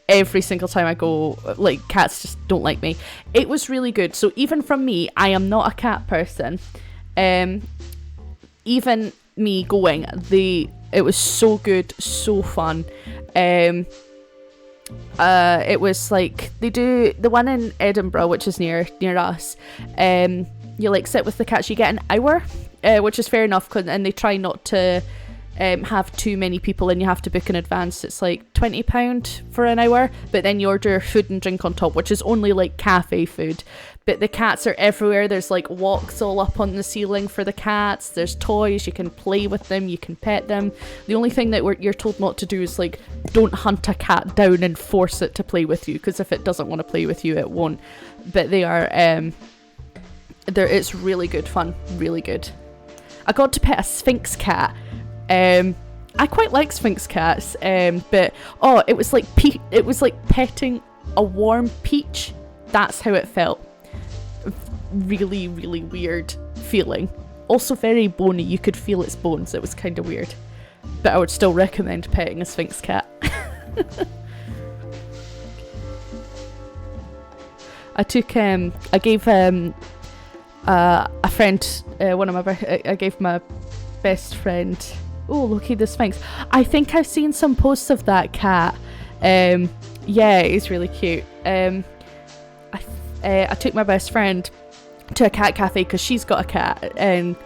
every single time I go, like, cats just don't like me. It was really good. So even from me, I am not a cat person. Even me going, it was so good, so fun. It was like, they do the one in Edinburgh, which is near us. You like sit with the cats, you get an hour, which is fair enough, and they try not to have too many people, and you have to book in advance. It's like £20 for an hour, but then you order food and drink on top, which is only like cafe food. But the cats are everywhere. There's like walks all up on the ceiling for the cats. There's toys, you can play with them, you can pet them. The only thing that you're told not to do is like, don't hunt a cat down and force it to play with you, because if it doesn't want to play with you, it won't. But they are it's really good fun, really good. I got to pet a Sphinx cat. I quite like Sphinx cats, but it was like petting a warm peach. That's how it felt. Really, really weird feeling. Also very bony. You could feel its bones. It was kind of weird, but I would still recommend petting a Sphinx cat. I gave a friend, I gave my best friend. Oh, looky, the Sphinx. I think I've seen some posts of that cat. Yeah, it's really cute. I took my best friend to a cat cafe because she's got a cat, and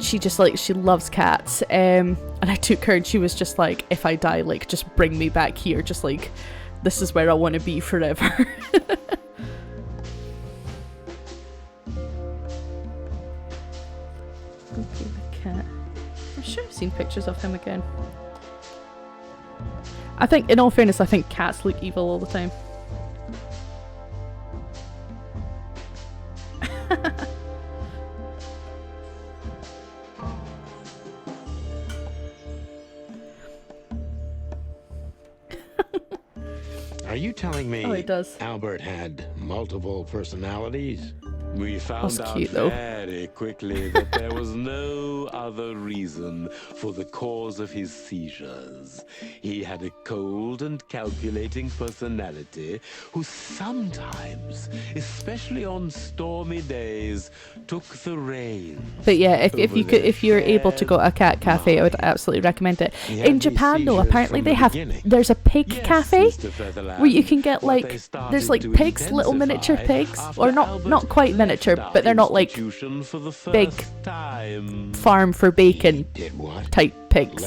she just she loves cats. And I took her, and she was just like, if I die, like, just bring me back here. Just like, this is where I want to be forever. Okay, the cat. I should have seen pictures of him again. I think, in all fairness, I think cats look evil all the time. Are you telling me he does. Albert had multiple personalities? We found That's out cute, though. very quickly that there was no other reason for the cause of his seizures. He had a cold and calculating personality who sometimes, especially on stormy days, took the reins. But yeah, if you're able to go to a cat cafe, I would absolutely recommend it. He had In these Japan though, seizures apparently from they the have beginning. there's a pig Yes, cafe Mr. Featherland. where you can get What they like started there's like to pigs, little miniature intensify pigs, after or Albert not quite miniature, but they're not like institution for the big first time. farm for bacon Did what? type pigs,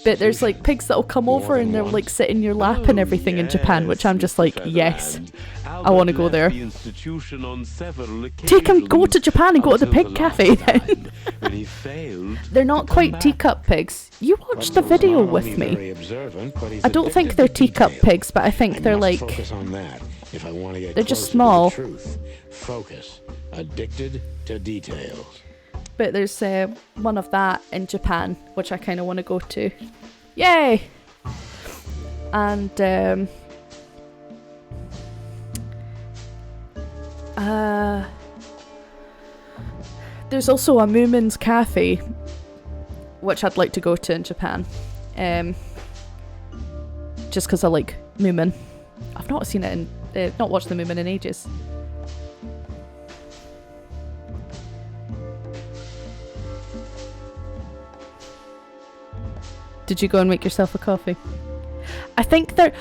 but there's like pigs that'll come over and they'll like sit in your lap and everything in Japan, which I'm just like, yes, I want to go there. Take him, go to Japan and go to the pig cafe then. They're not quite teacup pigs. You watched the video with me. I don't think they're teacup pigs, but I think they're like, they're just small. Focus. Addicted to details. But there's one of that in Japan, which I kind of want to go to. Yay! And there's also a Moomin's Cafe, which I'd like to go to in Japan. Just because I like Moomin. I've not seen it in, not watched the Moomin in ages. Did you go and make yourself a coffee? I think there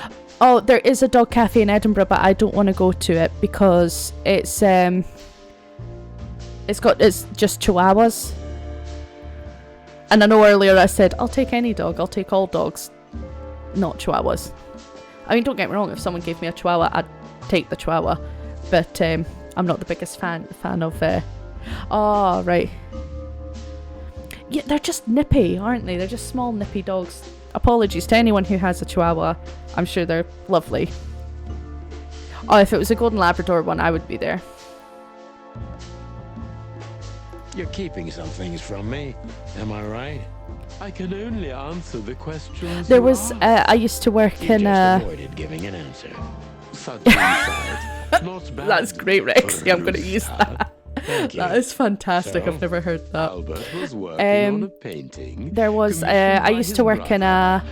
is a dog cafe in Edinburgh, but I don't want to go to it because it's just chihuahuas. And I know earlier I said I'll take any dog, I'll take all dogs, not chihuahuas. I mean, don't get me wrong, if someone gave me a chihuahua, I'd take the chihuahua, but I'm not the biggest fan of oh right. Yeah, they're just nippy, aren't they? They're just small, nippy dogs. Apologies to anyone who has a chihuahua. I'm sure they're lovely. Oh, if it was a golden Labrador one, I would be there. You're keeping some things from me, am I right? I can only answer the questions. There was, I used to work in avoided giving an answer. Such insight. Not bad. That's great, Rexy. I'm going to use that. That is fantastic. So, I've never heard that. Albert was working on a painting. There was I used to work in a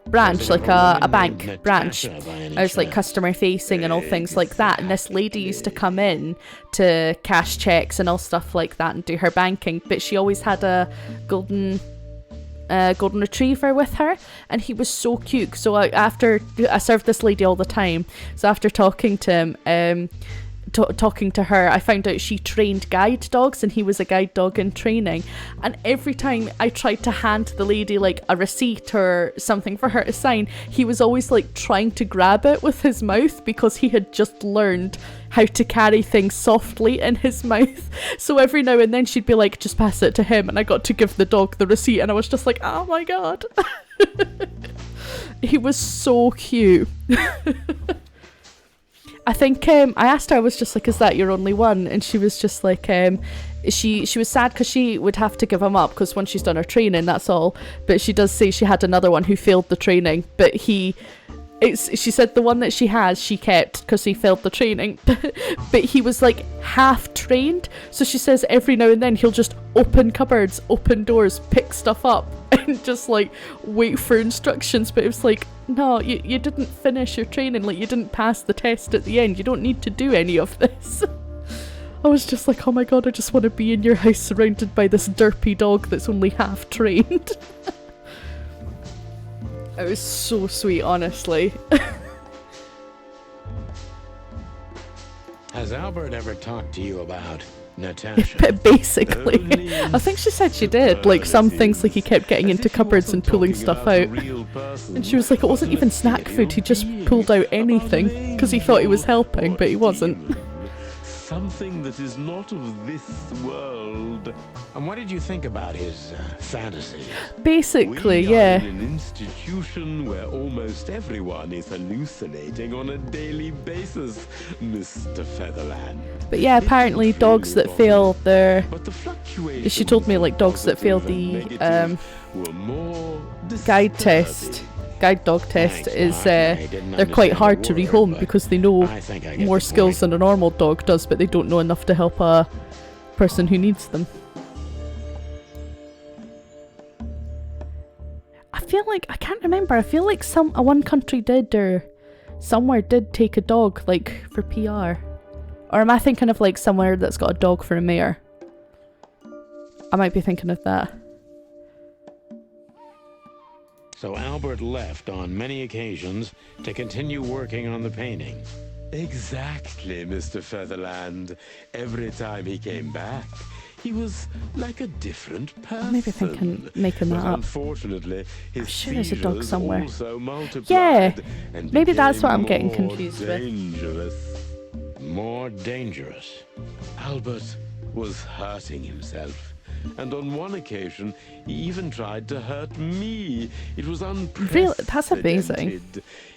branch, like a bank branch. I was like customer facing and all things like that, and this lady used to come in to cash checks and all stuff like that and do her banking, but she always had a golden retriever with her, and he was so cute. So I served this lady all the time, so after talking to him, talking to her, I found out she trained guide dogs and he was a guide dog in training, and every time I tried to hand the lady like a receipt or something for her to sign, he was always like trying to grab it with his mouth because he had just learned how to carry things softly in his mouth. So every now and then she'd be like, just pass it to him, and I got to give the dog the receipt, and I was just like, oh my god. He was so cute. I think I asked her, I was just like, is that your only one? And she was just like, she was sad because she would have to give him up because once she's done her training, that's all. But she does say she had another one who failed the training, but she said the one that she has, she kept because he failed the training. But he was like half trained, so she says every now and then he'll just open cupboards, open doors, pick stuff up and just like wait for instructions. But it was like, no, you didn't finish your training, like you didn't pass the test at the end, you don't need to do any of this. I was just like, oh my god, I just want to be in your house surrounded by this derpy dog that's only half trained. It was so sweet, honestly. Has Albert ever talked to you about Natasha? Basically. I think she said she did. Like some things, like he kept getting into cupboards and pulling stuff out. And she was like, it wasn't even snack food, he just pulled out anything because he thought he was helping, but he wasn't. Something that is not of this world. And what did you think about his fantasies? Basically, we yeah. are in an institution where almost everyone is hallucinating on a daily basis, Mr. Featherland. But yeah, apparently dogs that fail their... She told me like dogs that fail the guide dog test is they're quite hard to rehome because they know more skills than a normal dog does, but they don't know enough to help a person who needs them. I feel like, I can't remember, I feel like one country did, or somewhere did take a dog like for PR. Or am I thinking of like somewhere that's got a dog for a mayor? I might be thinking of that. So Albert left on many occasions to continue working on the painting. Exactly, Mr. Featherland. Every time he came back, He was like a different person. Maybe making that up. Unfortunately, his sure there's a dog seizures somewhere. also multiplied Yeah, and maybe that's what I'm became getting more confused with. dangerous. More dangerous. Albert was hurting himself. And on one occasion, he even tried to hurt me. It was unprecedented. Really? That's amazing.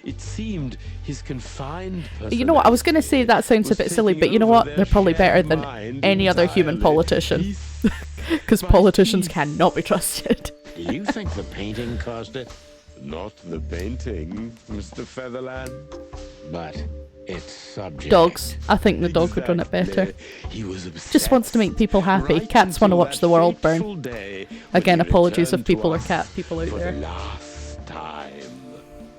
It seemed his confined You know what, I was going to say that sounds a bit silly, but you know what? They're probably better than any other human politician. Because politicians cannot be trusted. Do you think the painting caused it? Not the painting, Mr. Featherland. But its subject. Dogs. I think the dog would run it better. He was obsessed. Just wants to make people happy. Right Cats want to until watch that the world burn. fateful day when Again, he apologies if returned people to are us cat people out for there. the last time.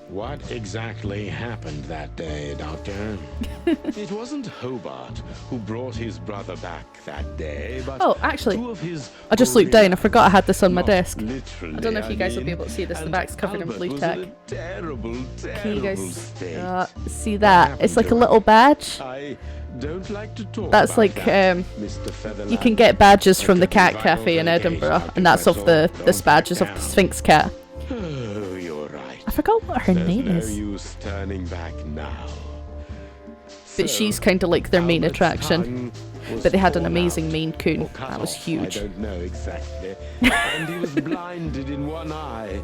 What exactly happened that day, Doctor? It wasn't Hobart who brought his brother back that day, but Oh, actually, two of his I just looked down. I forgot I had this on my desk. literally, I don't know if you guys will be able to see this. The and back's covered in Albert blue was tack. in a terrible, Can you terrible guys state. see that? It's like a little badge. I don't like to talk That's about like that, Mr. you can Featherland. get badges from the cat cafe in Edinburgh, and that's of the badges of the Sphinx cat. Oh, you're right. I forgot what her There's name no is, use turning back now. but she's kind of like their main attraction. But they had an amazing Maine Coon. That was huge. I don't know exactly. And he was blinded in one eye,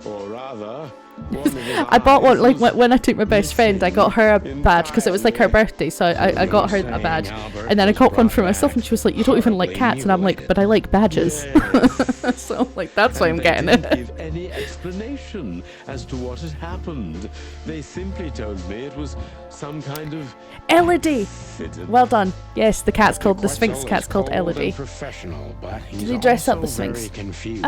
or rather, one of his I bought one, eyes like was when I took my best friend, I got her a badge because it was like her birthday, so I got her a badge, and then I got one for myself, and she was like, "You don't even like cats," and I'm like, "But I like badges." So I'm like, that's why I'm And getting they didn't it. give any explanation as to what had happened. They simply told me it was some kind of Elodie! accident. Well done. Yes, the cat's called, the Quetzal Sphinx is cat's called cold and Elodie. professional, but he's Did he dress up also the Sphinx? very confused.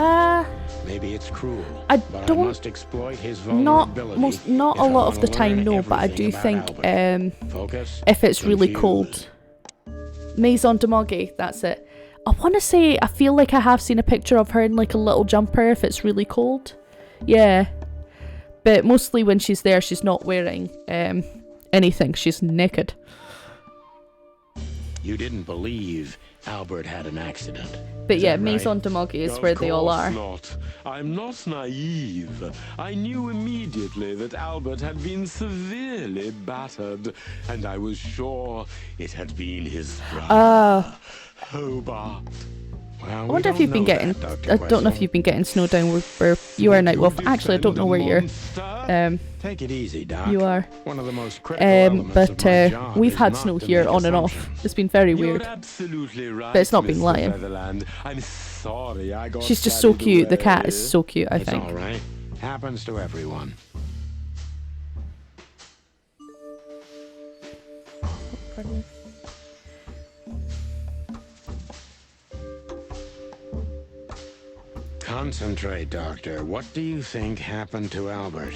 Maybe it's cruel. I but don't- I must exploit his Not vulnerability. not if a I lot of wanna the time, learn no, but I everything do about think Albert. Focus, if it's really confused. cold. Maison de Mogi, that's it. I want to say, I feel like I have seen a picture of her in like a little jumper if it's really cold. Yeah. But mostly when she's there, she's not wearing anything. She's naked. You didn't believe Albert had an accident. But Is yeah, that right? Maison de Mogi is Of where they all course are. Not. I'm not naive. I knew immediately that Albert had been severely battered, and I was sure it had been his brother, Hobart. Well, I we wonder if don't you've been know getting. that, Dr. I don't know if Quetzal. you've been getting snow down where you are, Nightwolf. Actually, I don't know where you're. Take it easy, Doc. You are. One of the most critical elements of But my job we've is had not snow to here make on and off. assumptions. It's been very You're weird. absolutely right, But it's not been Mr. lying. Featherland. I'm sorry I got She's just so carried cute. The cat away. is so cute, I It's think. all right. Happens to everyone. Pardon me. Concentrate, Doctor. What do you think happened to Albert?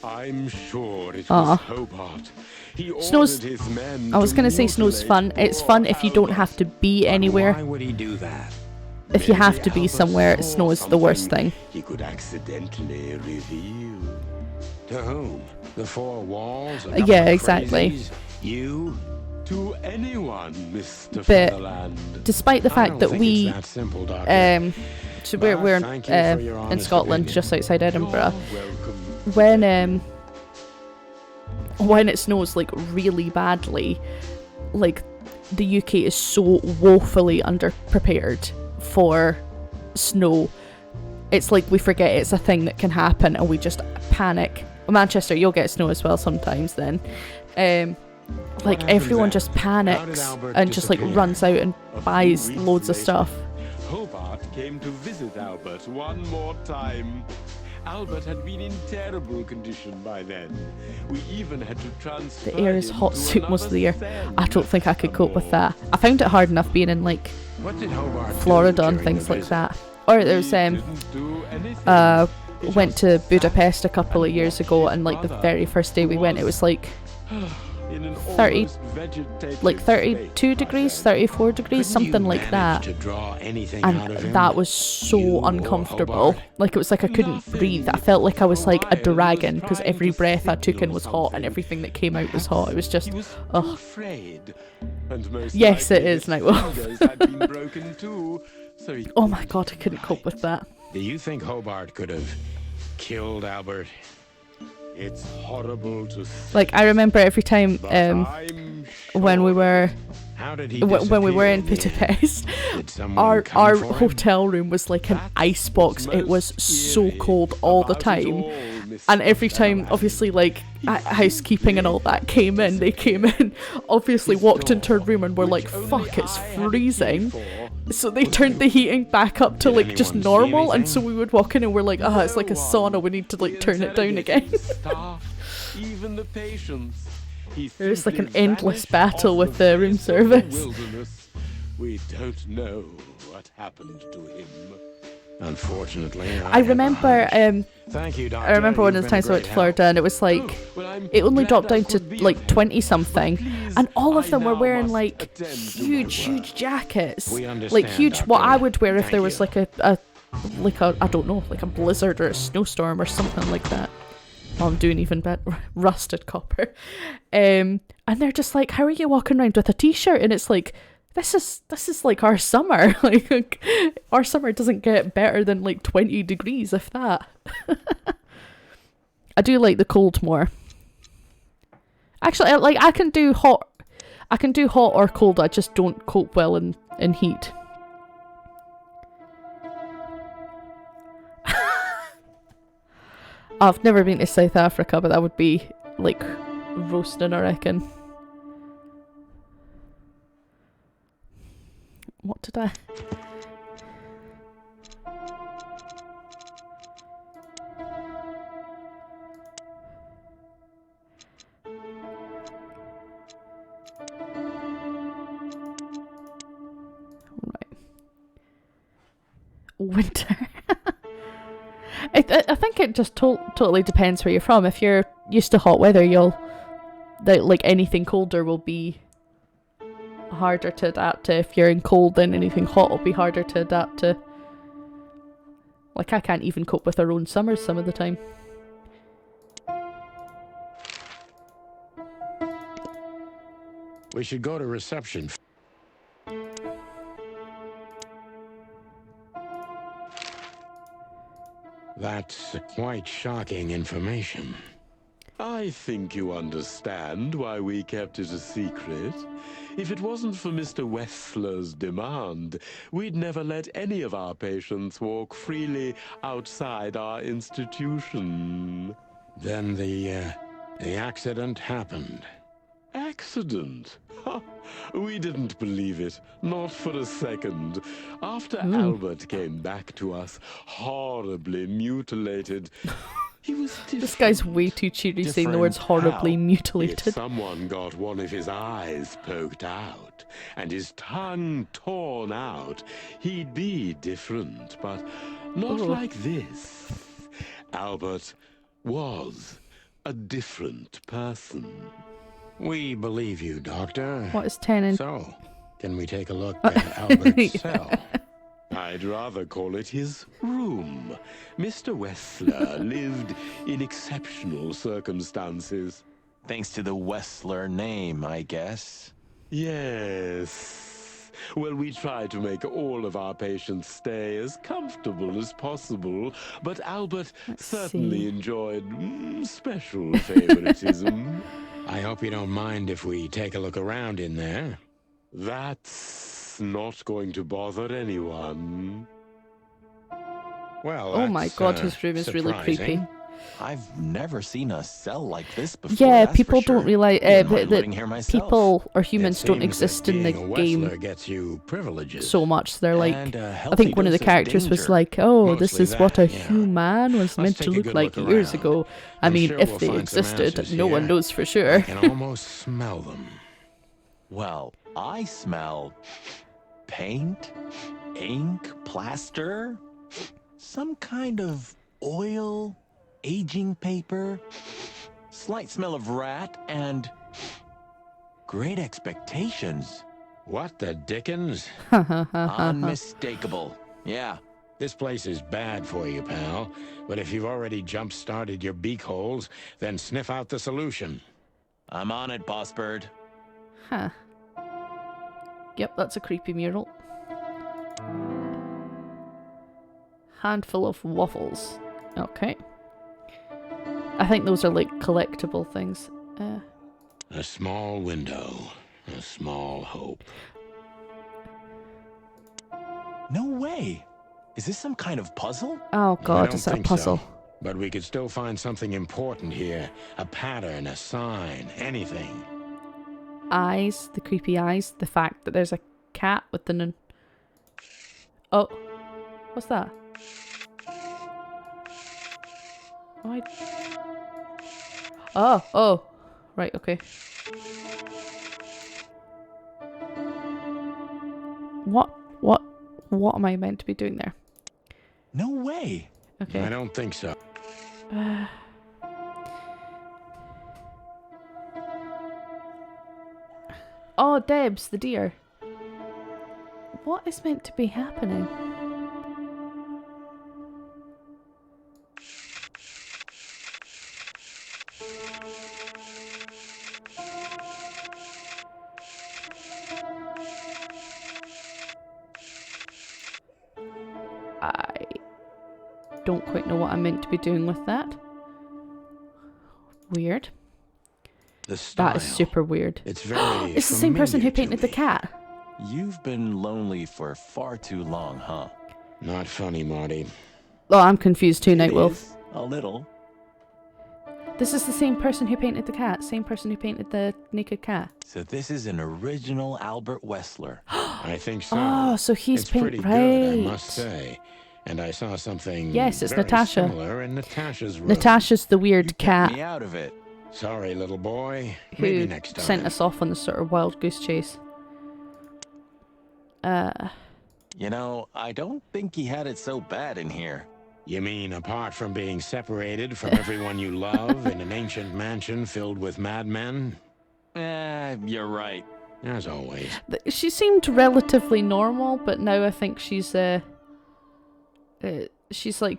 I'm sure it Aw. was Hobart. He Snow's- ordered his men I was to gonna say snow's mutilate fun. It's poor fun if you don't Albert. have to be Why anywhere. would he do that? If you have Maybe to be Albert somewhere, saw snow is the worst something thing. He could accidentally reveal. To whom? The four walls? A Yeah, couple of exactly. crazies? You? To anyone, Mr. But Featherland. despite the I fact don't that think we, it's that simple, Doctor. so But we're thank you for your in honest Scotland, opinion. just outside Edinburgh. You're welcome. When it snows like really badly, like the UK is so woefully underprepared for snow. It's like we forget it's a thing that can happen and we just panic. Manchester, you'll get snow as well sometimes then. Like happened everyone then? just How did panics Albert and just like disappear? runs out and A few buys weeks loads of later, stuff. Hobart came to visit Albert one more time. Albert had been in terrible condition by then. We even had to transfer The air is him hot to soup most of the year. another I don't think I could cope with cell. that. I found it hard enough being in like What did Hobart do Florida and during things the like visit? that. Or there's He didn't do anything. He went just to sat Budapest a couple of and years watched ago, his and like the brother, very first day we who went, it was like in an 30 almost vegetative like state 32 by degrees, then. 34 degrees, Couldn't you something like that. manage to draw anything out of And him? that was so You or uncomfortable. Hobart? Like it was like I couldn't Nothing. breathe. I felt like I was like a Orion was dragon because trying every to breath I took in signal was hot and something. everything that came out was hot. It was just He was too ugh. afraid. And most Yes, it likely is his Nightwolf. fingers had been broken too, so he Oh my god, I couldn't cope with that. Do you think Hobart could have killed Albert? It's horrible to see. Like, I remember every time when we were How did he when we were in disappear? Budapest, Did someone our come for him? hotel room was like an ice box. It was so cold all the time. And every time, obviously, like, housekeeping and all that came in, they came in, obviously walked into our room and were like, fuck, it's freezing. So they turned the heating back up to, like, just normal, and so we would walk in and we're like, ah, it's like a sauna, we need to, like, turn it down again. Even the patients. It was like an endless battle with the room service. We don't know what happened to him. Unfortunately, I remember, Thank you, Doctor. I remember one of You've the been a times I went great to Florida and it was like, it only dropped down to like 20 something, and all of them were wearing like huge jackets. Like huge, what I would wear if there was like a I don't know, like a blizzard or a snowstorm or something like that. Oh, I'm doing even better. Rusted copper. And they're just like, how are you walking around with a t-shirt? And it's like, this is like our summer. Like our summer doesn't get better than like 20 degrees, if that. I do like the cold more. Actually, I can do hot or cold. I just don't cope well in heat. I've never been to South Africa, but that would be like roasting, I reckon. What did I... Right. Winter. I think it just totally depends where you're from. If you're used to hot weather, like anything colder will be harder to adapt to. If you're in cold, then anything hot will be harder to adapt to. Like, I can't even cope with our own summers some of the time. We should go to reception. That's quite shocking information. I think you understand why we kept it a secret. If it wasn't for Mr. Wessler's demand, we'd never let any of our patients walk freely outside our institution. Then the accident happened. Accident? Ha! We didn't believe it, not for a second. After Albert came back to us, horribly mutilated, he was different. This guy's way too cheery saying the words horribly If mutilated. someone got one of his eyes poked out and his tongue torn out, he'd be different, but not like this. Albert was a different person. We believe you, Doctor. What is 10 and... So, can we take a look at Albert's cell? I'd rather call it his room. Mr. Wessler lived in exceptional circumstances. Thanks to the Wessler name, I guess. Yes. Well, we try to make all of our patients stay as comfortable as possible, but Albert certainly enjoyed special favoritism. I hope you don't mind if we take a look around in there. That's not going to bother anyone. Well, Oh my god, his room is really creepy. I've never seen a cell like this before. Yeah, that's people for sure. don't realize Even when that living here myself. people or humans don't seems that exist in the being a game Wessler gets you privileges. so much. They're like, And a I healthy think one of the dose of characters was danger. like, oh, this Mostly is what a that, yeah. human was meant to take a look good like look years around. ago. I I'm mean, sure if we'll they find some existed, answers no one here. knows for sure. I can almost smell them. Well, I smell paint, ink, plaster, some kind of oil, aging paper, slight smell of rat, and great expectations. What the dickens? Unmistakable. Yeah. This place is bad for you, pal. But if you've already jump-started your beak holes, then sniff out the solution. I'm on it, Boss Bird. Huh. Yep, that's a creepy mural. Handful of waffles. Okay. I think those are like collectible things. A small window, a small hope. No way. Is this some kind of puzzle? Oh I god, don't is that a think puzzle? so, but we could still find something important here. A pattern, a sign, anything. Eyes, the creepy eyes, the fact that there's a cat with the Oh, what's that? Oh, right, okay. What am I meant to be doing there? No way. Okay. I don't think so. Oh, Debs, the deer. What is meant to be happening? I don't quite know what I'm meant to be doing with that. Weird. The style. That is super weird. It's very It's the same person who familiar to painted the me. cat. You've been lonely for far too long, huh? Not funny, Marty. Oh, I'm confused too, It Nightwolf. is, a little. This is the same person who painted the cat. Same person who painted the naked cat. So this is an original Albert Wessler. I think so. Oh, so he's it's pretty right. good, I must say. And I saw something Yes, it's very Natasha. similar in Natasha's room. Natasha's the weird You cat kept me out of it. Sorry, little boy. Maybe who next time. sent us off on this sort of wild goose chase. You know, I don't think he had it so bad in here. You mean apart from being separated from everyone you love in an ancient mansion filled with madmen? You're right. As always. She seemed relatively normal, but now I think she's like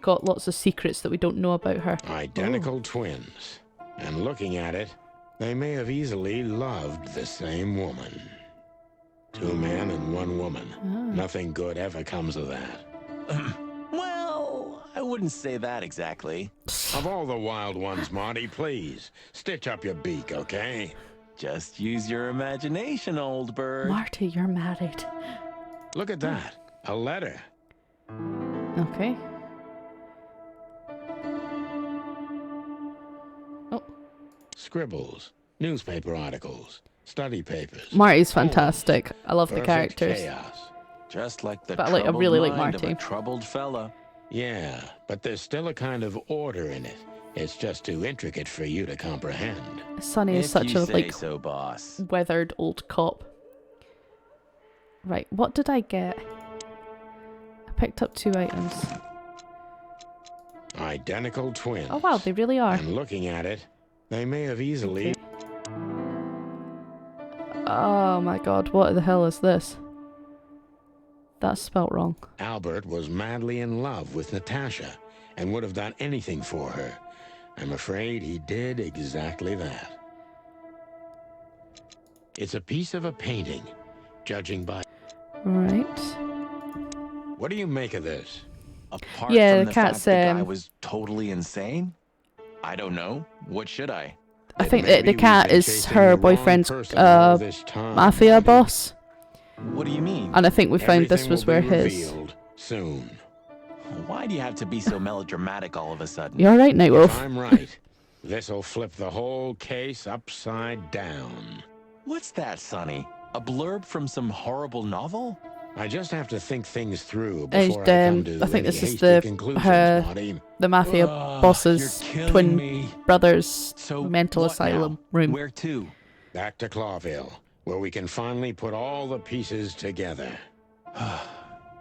got lots of secrets that we don't know about her. Identical twins. And looking at it, they may have easily loved the same woman. 2 men and 1 woman. Nothing good ever comes of that. Well, I wouldn't say that exactly. Of all the wild ones, Marty, please, stitch up your beak, okay? Just use your imagination, old bird. Marty, you're married. Look at that. A letter. Okay. Oh, Scribbles. Newspaper articles. Study papers. Marty's fantastic. I love the Perfect characters. chaos. Just like the But I troubled really like mind of Marty. a troubled fella. Yeah, but there's still a kind of order in it. It's just too intricate for you to comprehend. Sonny is If such you a say like so, boss. weathered old cop. Right, what did I get? I picked up 2 items. Identical twins. Oh wow, they really are. And looking at it, they may have easily... Oh my god, what the hell is this? That's spelt wrong. Albert was madly in love with Natasha and would have done anything for her. I'm afraid he did exactly that. It's a piece of a painting, judging by... Right. What do you make of this? Apart Yeah, from the the cat's, fact the guy was totally insane? I don't know. What should I? I think Maybe that the we've cat been is chasing her the wrong boyfriend's person all this time, mafia Marty. boss. What do you mean? And I think we found this Everything was will where be his... revealed soon. Why do you have to be so melodramatic all of a sudden? You're right, If Nightwolf. I'm right, this'll flip the whole case upside down. What's that, Sonny? A blurb from some horrible novel? I just have to think things through before I come to I think any this is hasty conclusions, Marty. the mafia boss's you're killing twin me. brother's So mental what asylum now? room. Where to? Back to Clawville, where we can finally put all the pieces together.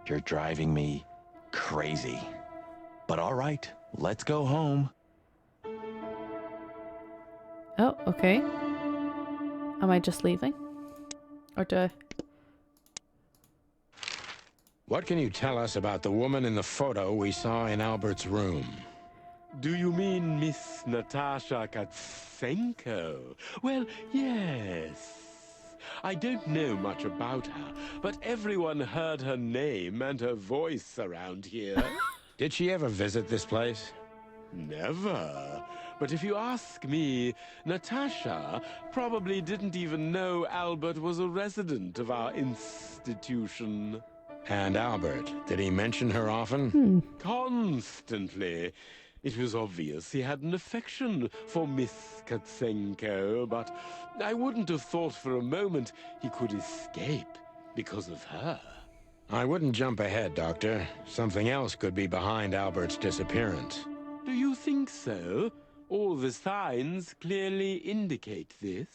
You're driving me crazy. But all right, let's go home. Oh, okay. Am I just leaving? Or do I... What can you tell us about the woman in the photo we saw in Albert's room? Do you mean Miss Natasha Katsenko? Well, yes. I don't know much about her, but everyone heard her name and her voice around here. Did she ever visit this place? Never. But if you ask me, Natasha probably didn't even know Albert was a resident of our institution. And Albert, did he mention her often? Constantly. It was obvious he had an affection for Miss Katsenko, but I wouldn't have thought for a moment he could escape because of her. I wouldn't jump ahead, Doctor. Something else could be behind Albert's disappearance. Do you think so? All the signs clearly indicate this.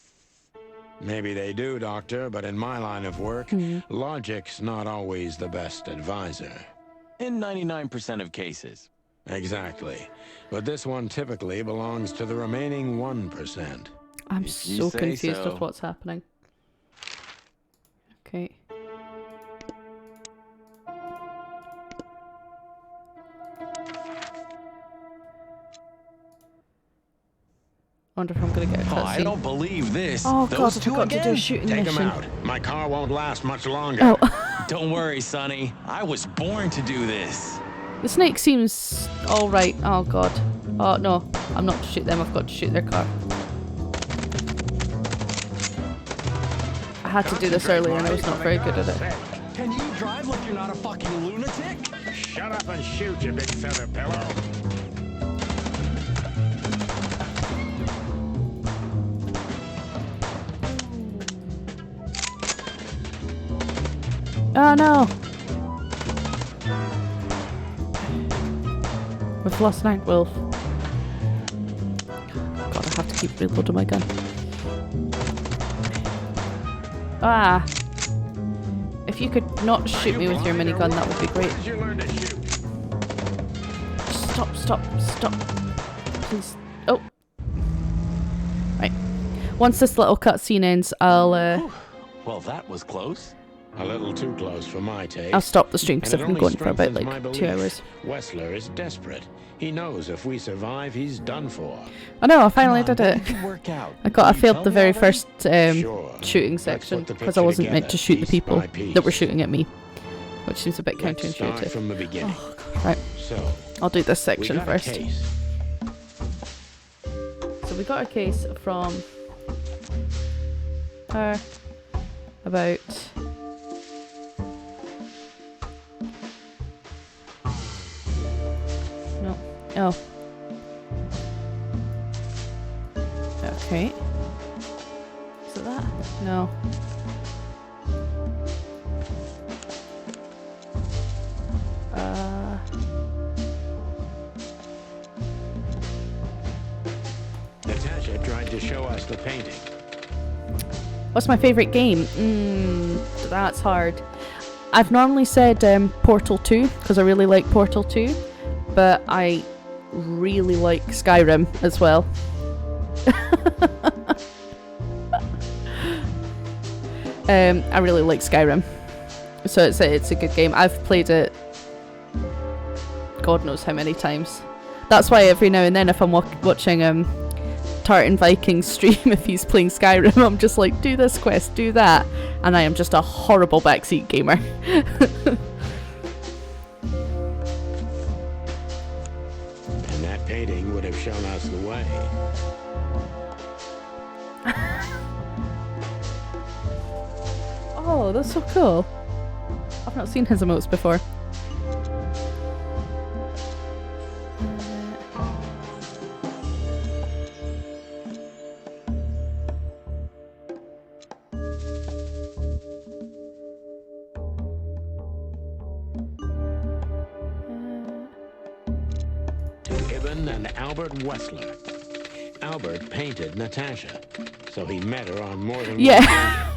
Maybe they do, Doctor, but in my line of work, logic's not always the best advisor. In 99% of cases. Exactly. But this one typically belongs to the remaining 1%. I'm If so you say confused so. with what's happening. Okay. Wonder if I'm gonna get a Oh, I cutscene. don't believe this. Oh Those god, I two forgot to do again? a shooting Take mission. him out. My car won't last much longer. Oh. Don't worry, Sonny. I was born to do this. The snake seems alright. Oh god. Oh no, I'm not to shoot them, I've got to shoot their car. I had to do this earlier and I was not very good at it. Can you drive like you're not a fucking lunatic? Shut up and shoot, you big feather pillow. Oh no! We've lost an wolf. God, I have to keep reloading my gun. Ah! If you could not shoot me with your minigun, that would be great. Where did you learn to shoot? Stop, stop, stop. Please. Oh. Right. Once this little cutscene ends, I'll Well, that was close. A little too close for my taste. I'll stop the stream because And I've it been only going for about strengthens my like 2 belief. hours. Wessler is desperate. He knows if we survive, he's done for. Oh no, I finally did it. Could work out. I Can you failed tell the me very already? first Sure. shooting Let's section put the because I picture wasn't meant to together, shoot the piece people by piece. that were shooting at me, which seems a bit Let's start counterintuitive. from the beginning. Oh, God. Right, So, I'll do this we section got first. a case. So we got a case from her about no. Oh. Okay. Is it that? No. Natasha tried to show us the painting. What's my favourite game? That's hard. I've normally said Portal 2 because I really like Portal 2, but I really like Skyrim as well. I really like Skyrim, so it's a good game. I've played it God knows how many times. That's why every now and then if I'm watching Tartan Vikings stream, if he's playing Skyrim, I'm just like, do this quest, do that, and I am just a horrible backseat gamer. And that painting would have shown us the way. Oh, that's so cool. I've not seen his emotes before. To Ibn and Albert Wessler. Albert painted Natasha, so he met her on more than Yeah.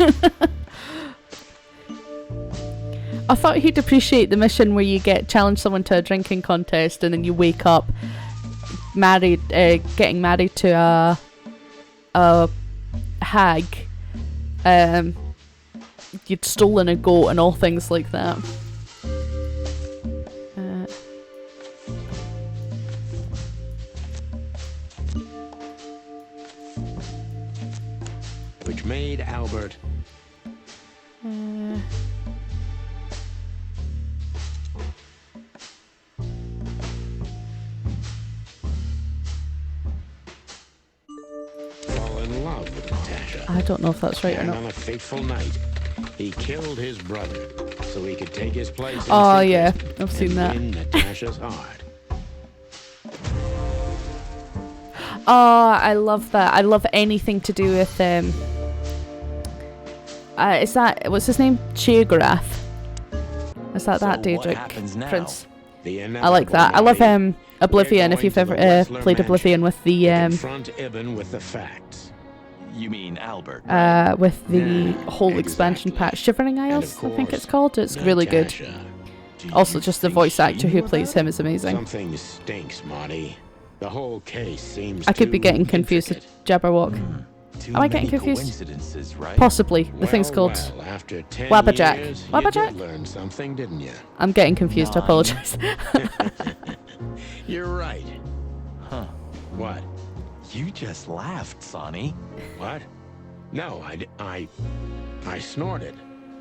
I thought he'd appreciate the mission where you challenge someone to a drinking contest and then you wake up married, getting married to a hag. You'd stolen a goat and all things like that. which made Albert Fall in love with Natasha. I don't know if that's right or And not. on a fateful night, he killed his brother so he could take his place in Oh secret yeah, I've seen and that. win Natasha's heart. Oh, I love that. I love anything to do with is that, what's his name? Geograph. Is that So that dude? what Like, happens now? Prince. The I like that. I love Oblivion. If you've ever played Oblivion with the confront Ibn with the facts. You mean Albert, right? with the Yeah, whole expansion exactly. pack, Shivering And Isles, of I think it's course, called. It's really good. Natasha. Do Also, you just the think voice she actor who knew plays about him is amazing. Something stinks, Marty. The whole case seems I could be too getting confused with intricate. Jabberwock. Too Am I getting many confused? coincidences, right? Possibly. The thing's called Well, after 10 Wabbajack. years, Wabbajack? you did learn something, didn't you? I'm getting confused. I 9. apologize. You're right. Huh. What? You just laughed, Sonny. What? No, I snorted.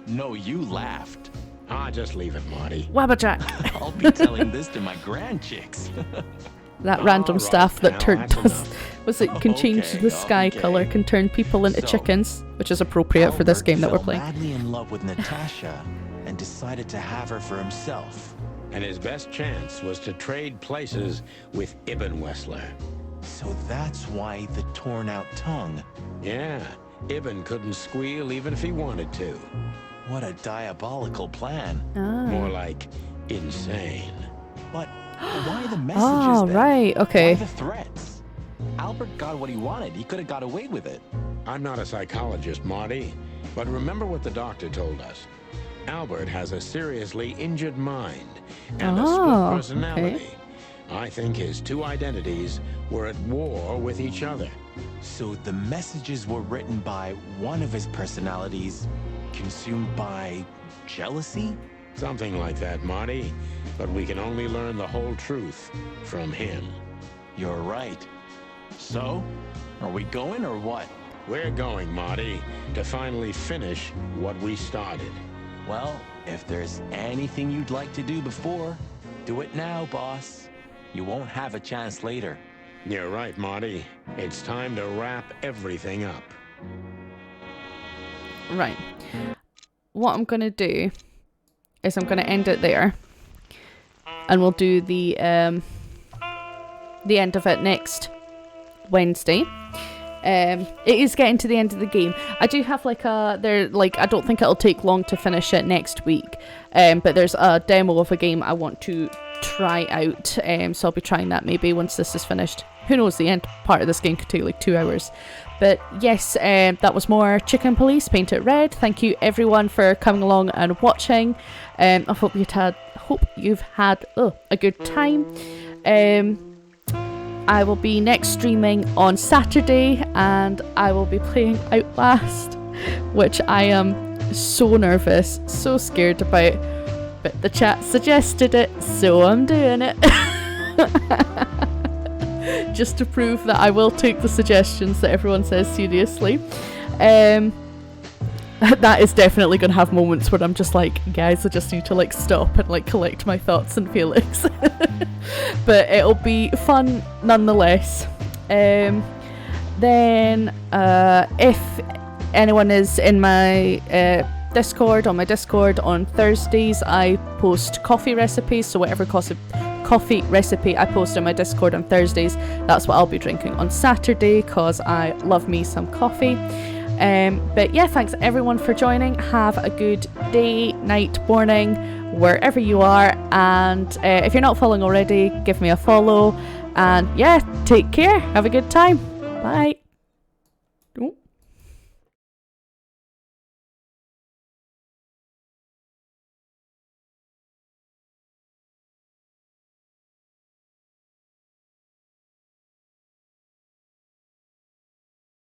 No, you laughed. Ah, just leave it, Marty. Wabbajack. I'll be telling this to my grandchicks. That random All staff right, that now turned that's us. enough. Was it can change Okay, the sky okay. color, can turn people into So, chickens, which is appropriate for this Albert game that we're fell playing. madly in love with Natasha and decided to have her for himself. And his best chance was to trade places with Ibn Wessler. So that's why the torn out tongue. Yeah, Ibn couldn't squeal even if he wanted to. What a diabolical plan. More like insane. But why the messages Oh, then? right, Why okay. the threats? Albert got what he wanted. He could have got away with it. I'm not a psychologist, Marty, but remember what the doctor told us. Albert has a seriously injured mind and a Oh, split personality. okay. I think his two identities were at war with each other. So the messages were written by one of his personalities, consumed by jealousy? Something like that, Marty. But we can only learn the whole truth from him. You're right. So, are we going or what? We're going, Marty, to finally finish what we started. Well, if there's anything you'd like to do before, do it now, boss. You won't have a chance later. You're right, Marty. It's time to wrap everything up. Right. What I'm gonna do is I'm gonna end it there, and we'll do the end of it next Wednesday. It is getting to the end of the game. I do have I don't think it'll take long to finish it next week. But there's a demo of a game I want to try out. So I'll be trying that maybe once this is finished. Who knows, the end part of this game could take like 2 hours. But yes, that was more Chicken Police Paint It Red. Thank you everyone for coming along and watching. I hope you've had a good time. I will be next streaming on Saturday, and I will be playing Outlast, which I am so nervous, so scared about, but the chat suggested it, so I'm doing it. Just to prove that I will take the suggestions that everyone says seriously. That is definitely going to have moments where I'm just like, guys, I just need to stop and collect my thoughts and feelings. But it'll be fun nonetheless. Then if anyone is in my Discord, on Thursdays I post coffee recipes, so whatever coffee recipe I post on my Discord on Thursdays, that's what I'll be drinking on Saturday, because I love me some coffee. But yeah, thanks everyone for joining. Have a good day, night, morning, wherever you are, and if you're not following already, give me a follow, and yeah, take care, have a good time, bye.